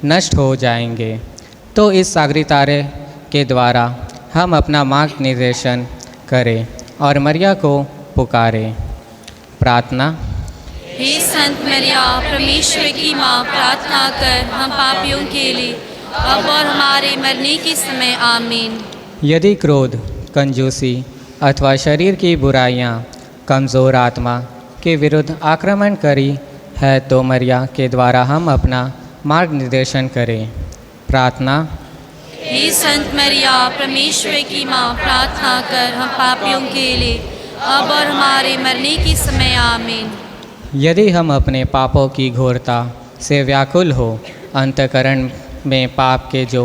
H: नष्ट हो जाएंगे, तो इस सागरी तारे के द्वारा हम अपना मार्ग निर्देशन करें और मरिया को पुकारें। प्रार्थना।
A: हे संत मरिया परमेश्वर की माँ, प्रार्थना कर हम पापियों के लिए अब और हमारे मरने के समय आमीन।
H: यदि क्रोध, कंजूसी अथवा शरीर की बुराइयां कमज़ोर आत्मा के विरुद्ध आक्रमण करी है, तो मरिया के द्वारा हम अपना मार्ग निर्देशन करें। प्रार्थना।
A: हे संत मरिया परमेश्वर की माँ, प्रार्थना कर हम पापियों के लिए अब और हमारे मरने के समय आमीन।
H: यदि हम अपने पापों की घोरता से व्याकुल हो, अंतःकरण में पाप के जो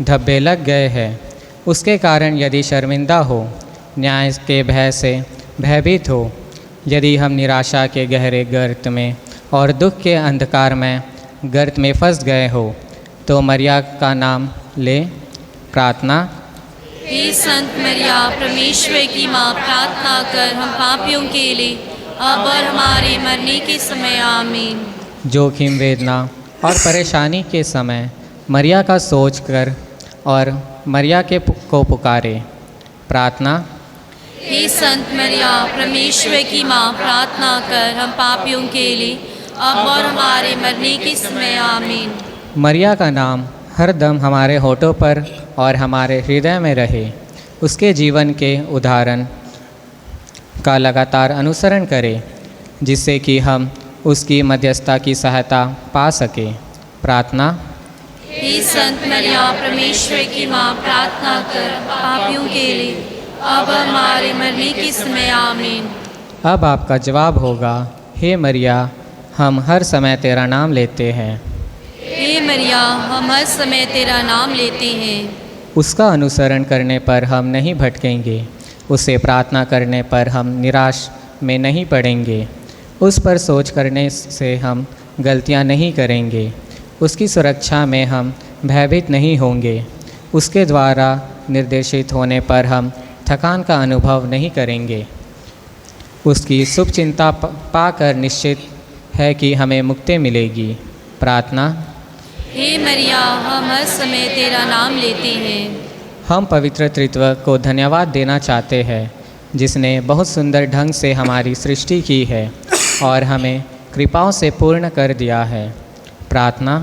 H: धब्बे लग गए हैं उसके कारण यदि शर्मिंदा हो, न्याय के भय से भयभीत हो, यदि हम निराशा के गहरे गर्त में और दुख के अंधकार में गर्त में फंस गए हो, तो मरिया का नाम ले। प्रार्थना।
A: हे संत मरिया परमेश्वर की माँ, प्रार्थना कर हम पापियों के लिए अब और हमारे मरने के समय आमीन।
H: जोखिम, वेदना और परेशानी के समय मरिया का सोच कर और मरिया को पुकारे। प्रार्थना।
A: हे संत मरिया परमेश्वर की माँ, प्रार्थना कर हम पापियों के लिए अब और हमारे मरने के समय आमीन।
H: मरिया का नाम हर दम हमारे होठों पर और हमारे हृदय में रहे। उसके जीवन के उदाहरण का लगातार अनुसरण करें, जिससे कि हम उसकी मध्यस्थता की सहायता पा सकें। प्रार्थना।
A: हे संत मरिया परमेश्वर की माँ, प्रार्थना कर पापियों के लिए अब हमारे मरने के समय आमीन।
H: अब आपका जवाब होगा, हे मरिया हम हर समय तेरा नाम लेते हैं।
A: हे मरिया हम हर समय तेरा नाम लेते हैं।
H: उसका अनुसरण करने पर हम नहीं भटकेंगे, उसे प्रार्थना करने पर हम निराश में नहीं पड़ेंगे, उस पर सोच करने से हम गलतियां नहीं करेंगे, उसकी सुरक्षा में हम भयभीत नहीं होंगे, उसके द्वारा निर्देशित होने पर हम थकान का अनुभव नहीं करेंगे। उसकी शुभ चिंता पाकर निश्चित है कि हमें मुक्ति मिलेगी। प्रार्थना।
A: हे मरिया हम हर समय तेरा नाम लेते हैं।
H: हम पवित्र त्रित्व को धन्यवाद देना चाहते हैं, जिसने बहुत सुंदर ढंग से हमारी सृष्टि की है और हमें कृपाओं से पूर्ण कर दिया है। प्रार्थना।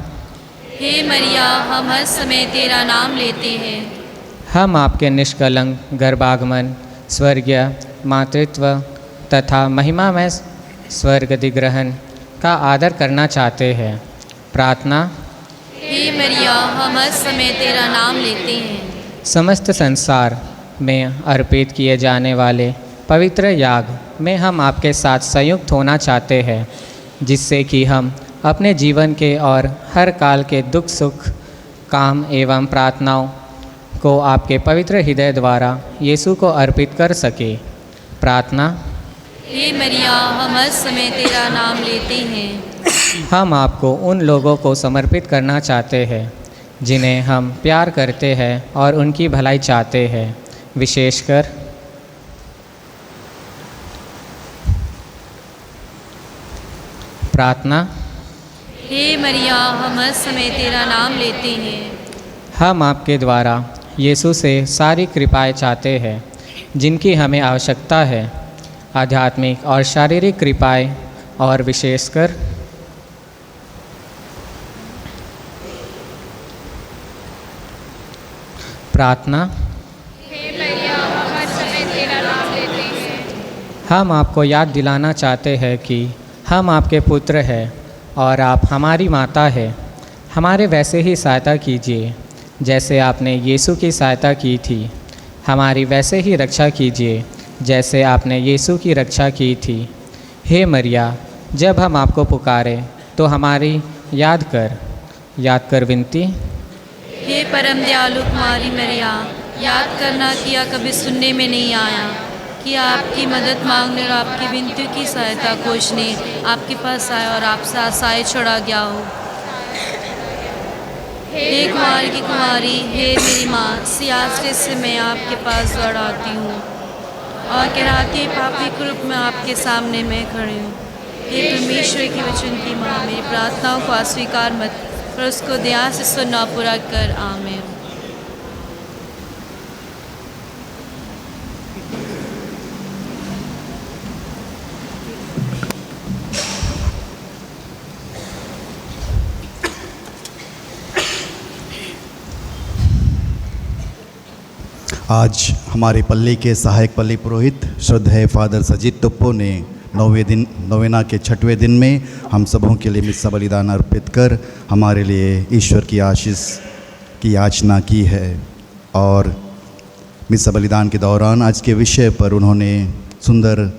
B: हे मरिया, हम हर समय तेरा नाम लेते हैं।
H: हम आपके निष्कलंक गर्भागमन, स्वर्गीय मातृत्व तथा महिमामय स्वर्ग अधिग्रहण का आदर करना चाहते हैं। प्रार्थना।
B: हे मरिया, हम हर समय तेरा नाम लेते हैं।
H: समस्त संसार में अर्पित किए जाने वाले पवित्र याग में हम आपके साथ संयुक्त होना चाहते हैं, जिससे कि हम अपने जीवन के और हर काल के दुख सुख, काम एवं प्रार्थनाओं को आपके पवित्र हृदय द्वारा यीशु को अर्पित कर सके। प्रार्थना।
B: हे मरिया, हम हर समय तेरा नाम लेते हैं।
H: हम आपको उन लोगों को समर्पित करना चाहते हैं जिन्हें हम प्यार करते हैं और उनकी भलाई चाहते हैं, विशेषकर प्रार्थना।
B: हे मरिया, हम हर समय तेरा नाम लेते हैं।
H: हम आपके द्वारा यीशु से सारी कृपाएं चाहते हैं जिनकी हमें आवश्यकता है, आध्यात्मिक और शारीरिक कृपाएं, और विशेषकर प्रार्थना।
B: हे मरिया, हम हर समय तेरा नाम लेते हैं।
H: हम आपको याद दिलाना चाहते हैं कि हम आपके पुत्र हैं और आप हमारी माता हैं। हमारे वैसे ही सहायता कीजिए जैसे आपने यीशु की सहायता की थी। हमारी वैसे ही रक्षा कीजिए जैसे आपने यीशु की रक्षा की थी। हे मरिया, जब हम आपको पुकारें तो हमारी याद कर विनती।
B: हे परम दयालु कुमारी मरिया, याद करना किया कभी सुनने में नहीं आया कि आपकी मदद मांगने और आपकी विनती की सहायता खोजने आपके पास आया और आपसे आशाएं छोड़ा गया हो। हे कुमार की कुमारी, हे मेरी माँ, सियासत से मैं आपके पास दौड़ आती हूँ और कहलाती पापी के रूप में आपके सामने मैं खड़ी हूँ। हे परमेश्वर के वचन की माँ, मेरी प्रार्थनाओं को अस्वीकार मत पर उसको दया से सुनना पूरा कर। आमीन।
G: आज हमारे पल्ली के सहायक पल्ली पुरोहित श्रद्धेय फादर सजीत टुप्पो ने नौवेना के 6वें दिन में हम सबों के लिए मिस्सा बलिदान अर्पित कर हमारे लिए ईश्वर की आशीष की याचना की है। और मिस्सा बलिदान के दौरान आज के विषय पर उन्होंने सुंदर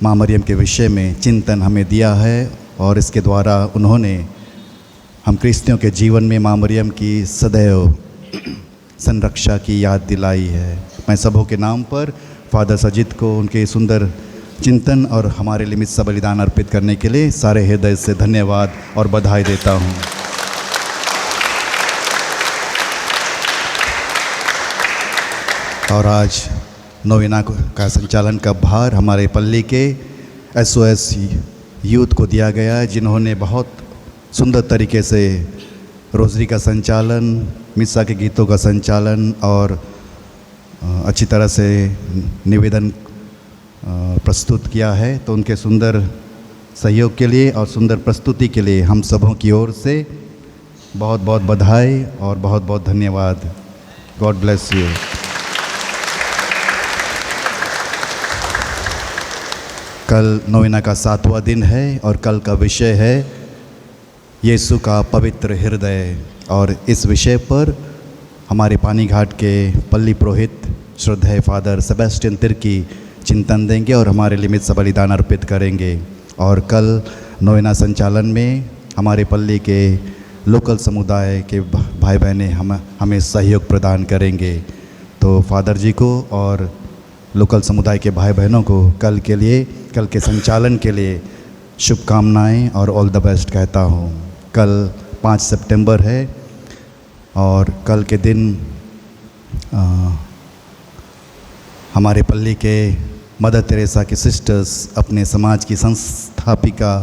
G: माँ मरियम के विषय में चिंतन हमें दिया है और इसके द्वारा उन्होंने हम क्रिस्तियों के जीवन में माँ मरियम की सदैव संरक्षा की याद दिलाई है। मैं सबों के नाम पर फादर सजीत को उनके सुंदर चिंतन और हमारे लिए मिस्सा बलिदान अर्पित करने के लिए सारे हृदय से धन्यवाद और बधाई देता हूँ। और आज नौवेना का संचालन का भार हमारे पल्ली के SOS यूथ को दिया गया है, जिन्होंने बहुत सुंदर तरीके से रोज़री का संचालन, मिस्सा के गीतों का संचालन और अच्छी तरह से निवेदन प्रस्तुत किया है। तो उनके सुंदर सहयोग के लिए और सुंदर प्रस्तुति के लिए हम सबों की ओर से बहुत बहुत बधाई और बहुत बहुत धन्यवाद। God bless you. कल नौवेना का 7वां दिन है और कल का विषय है यीशु का पवित्र हृदय। और इस विषय पर हमारे पानी घाट के पल्ली पुरोहित श्रद्धेय फादर सेबेस्टियन तिर्की चिंतन देंगे और हमारे लिए मिस्सा बलिदान अर्पित करेंगे। और कल नौवेना संचालन में हमारे पल्ली के लोकल समुदाय के भाई बहनें हमें सहयोग प्रदान करेंगे। तो फादर जी को और लोकल समुदाय के भाई बहनों को कल के संचालन के लिए शुभकामनाएं और ऑल द बेस्ट कहता हूँ। कल 5 सितंबर है और कल के दिन हमारे पल्ली के मदर तेरेसा के सिस्टर्स अपने समाज की संस्थापिका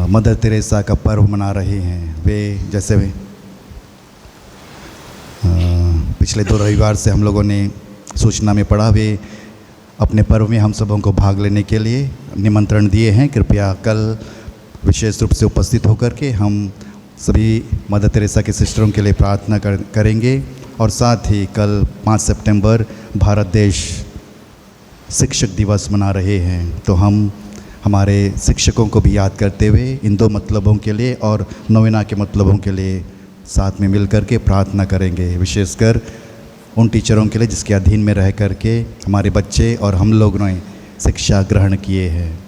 G: मदर तेरेसा का पर्व मना रहे हैं। वे जैसे पिछले 2 रविवार से हम लोगों ने सूचना में पढ़ा, वे अपने पर्व में हम सबों को भाग लेने के लिए निमंत्रण दिए हैं। कृपया कल विशेष रूप से उपस्थित होकर के हम सभी मदर तेरेसा के सिस्टरों के लिए प्रार्थना करेंगे। और साथ ही कल 5 सितंबर भारत देश शिक्षक दिवस मना रहे हैं, तो हम हमारे शिक्षकों को भी याद करते हुए इन 2 मतलबों के लिए और नोवेना के मतलबों के लिए साथ में मिलकर के प्रार्थना करेंगे, विशेषकर उन टीचरों के लिए जिसके अधीन में रह कर के हमारे बच्चे और हम लोगों ने शिक्षा ग्रहण किए हैं।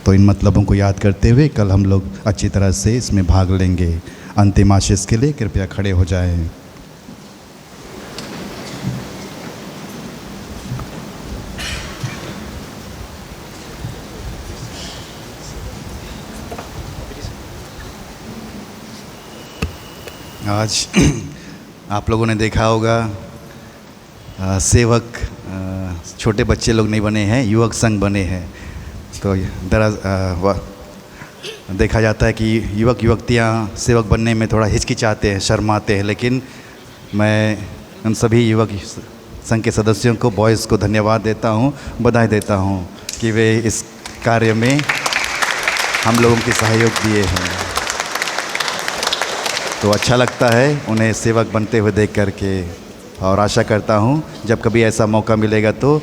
G: तो इन मतलबों को याद करते हुए कल हम लोग अच्छी तरह से इसमें भाग लेंगे। अंतिम आशीष के लिए कृपया खड़े हो जाएं। आज आप लोगों ने देखा होगा सेवक छोटे बच्चे लोग नहीं बने हैं, युवक संघ बने हैं। तो देखा जाता है कि युवक युवतियाँ सेवक बनने में थोड़ा हिचकिचाते हैं, शर्माते हैं, लेकिन मैं उन सभी युवक संघ के सदस्यों को, बॉयज़ को धन्यवाद देता हूँ, बधाई देता हूँ कि वे इस कार्य में हम लोगों के सहयोग दिए हैं। तो अच्छा लगता है उन्हें सेवक बनते हुए देख करके, और आशा करता हूँ जब कभी ऐसा मौका मिलेगा तो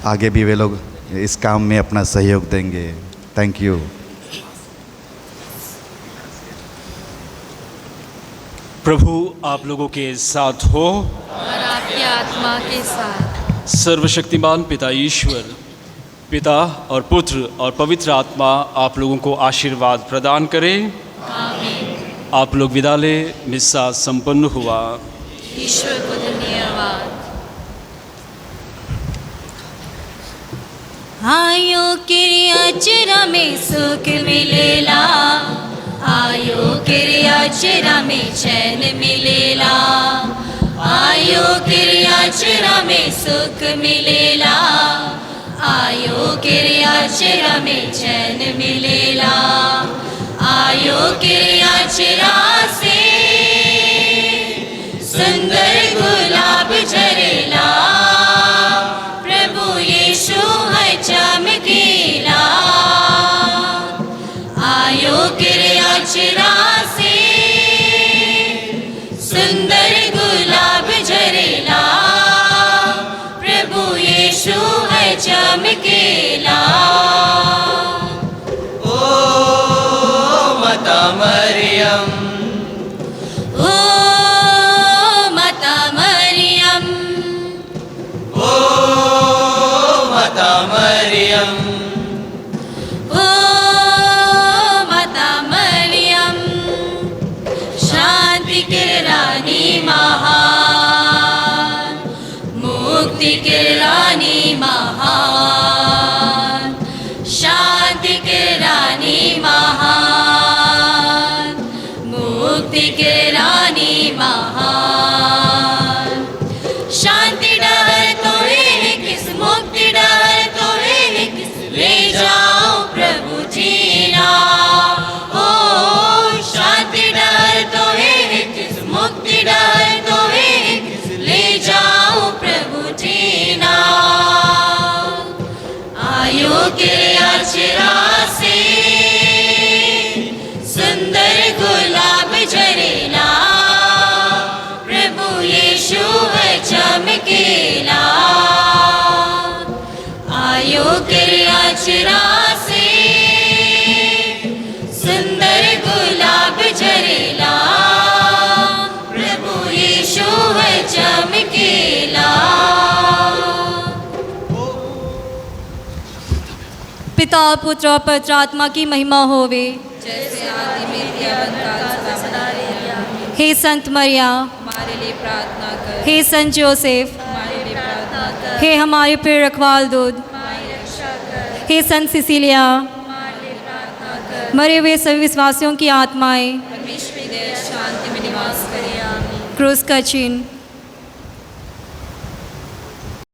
G: आगे भी वे लोग इस काम में अपना सहयोग देंगे। Thank you.
C: प्रभु आप लोगों के साथ हो
A: और आपकी आत्मा के साथ।
C: सर्वशक्तिमान पिता ईश्वर, पिता और पुत्र और पवित्र आत्मा आप लोगों को आशीर्वाद प्रदान करें।
A: आमीन।
C: आप लोग विदा लें। मिस्सा संपन्न हुआ।
A: ईश्वर को धन्यवाद।
B: आयो किरियाचरा में सुख मिलेला, आयो किरियाचरा में चैन मिलेला, आयो किरियाचरा में सुख मिलेला, आयो किरियाचरा में चैन मिलेला, आयो किरियाचरा से सुंदर गुलाब झरेला, प्रभु यीशु है चमकीला, आयो किरियाचरा से सुंदर गुलाब झरेला, प्रभु यीशु है चमकीला।
F: माता मरियम,
B: ओ माता मरियम,
F: ओ माता मरियम,
B: ओ माता मरियम, शांति के रानी महान, मुक्ति के रानी महान, शांति के रानी महान, मुक्ति के रानी महान, शांति डहर तोड़े है किस, मुक्ति डहर तोड़े है किस, ले जाओ प्रभु जी नाम। ओ शांति डहर तोड़े है किस, मुक्ति डहर तोड़े है किस, ले जाओ प्रभु जी नाम। आयो किरियाचरा से सुंदर गुलाब झरेला, प्रभु यीशु है चमकीला, आयो किरियाचरा से सुंदर गुलाब झरेला, प्रभु यीशु है चमकीला।
I: पिता पुत्र और पवित्र आत्मा की महिमा होवे।
A: जैसे आदि में अवतार सदा रहेगा।
I: हे संत मरिया,
A: हमारे लिए प्रार्थना कर।
I: हे संत जोसेफ,
A: हमारे लिए प्रार्थना कर।
I: हे हमारे प्रिय रखवाल दूध,
A: हमारी रक्षा कर।
I: हे संत सिसिलिया,
A: हमारे लिए प्रार्थना कर।
I: मरे हुए सभी विश्वासियों की आत्माएं
A: परमेश्वर की दया शांति में निवास करे। आमीन।
I: क्रूस का चिन्ह।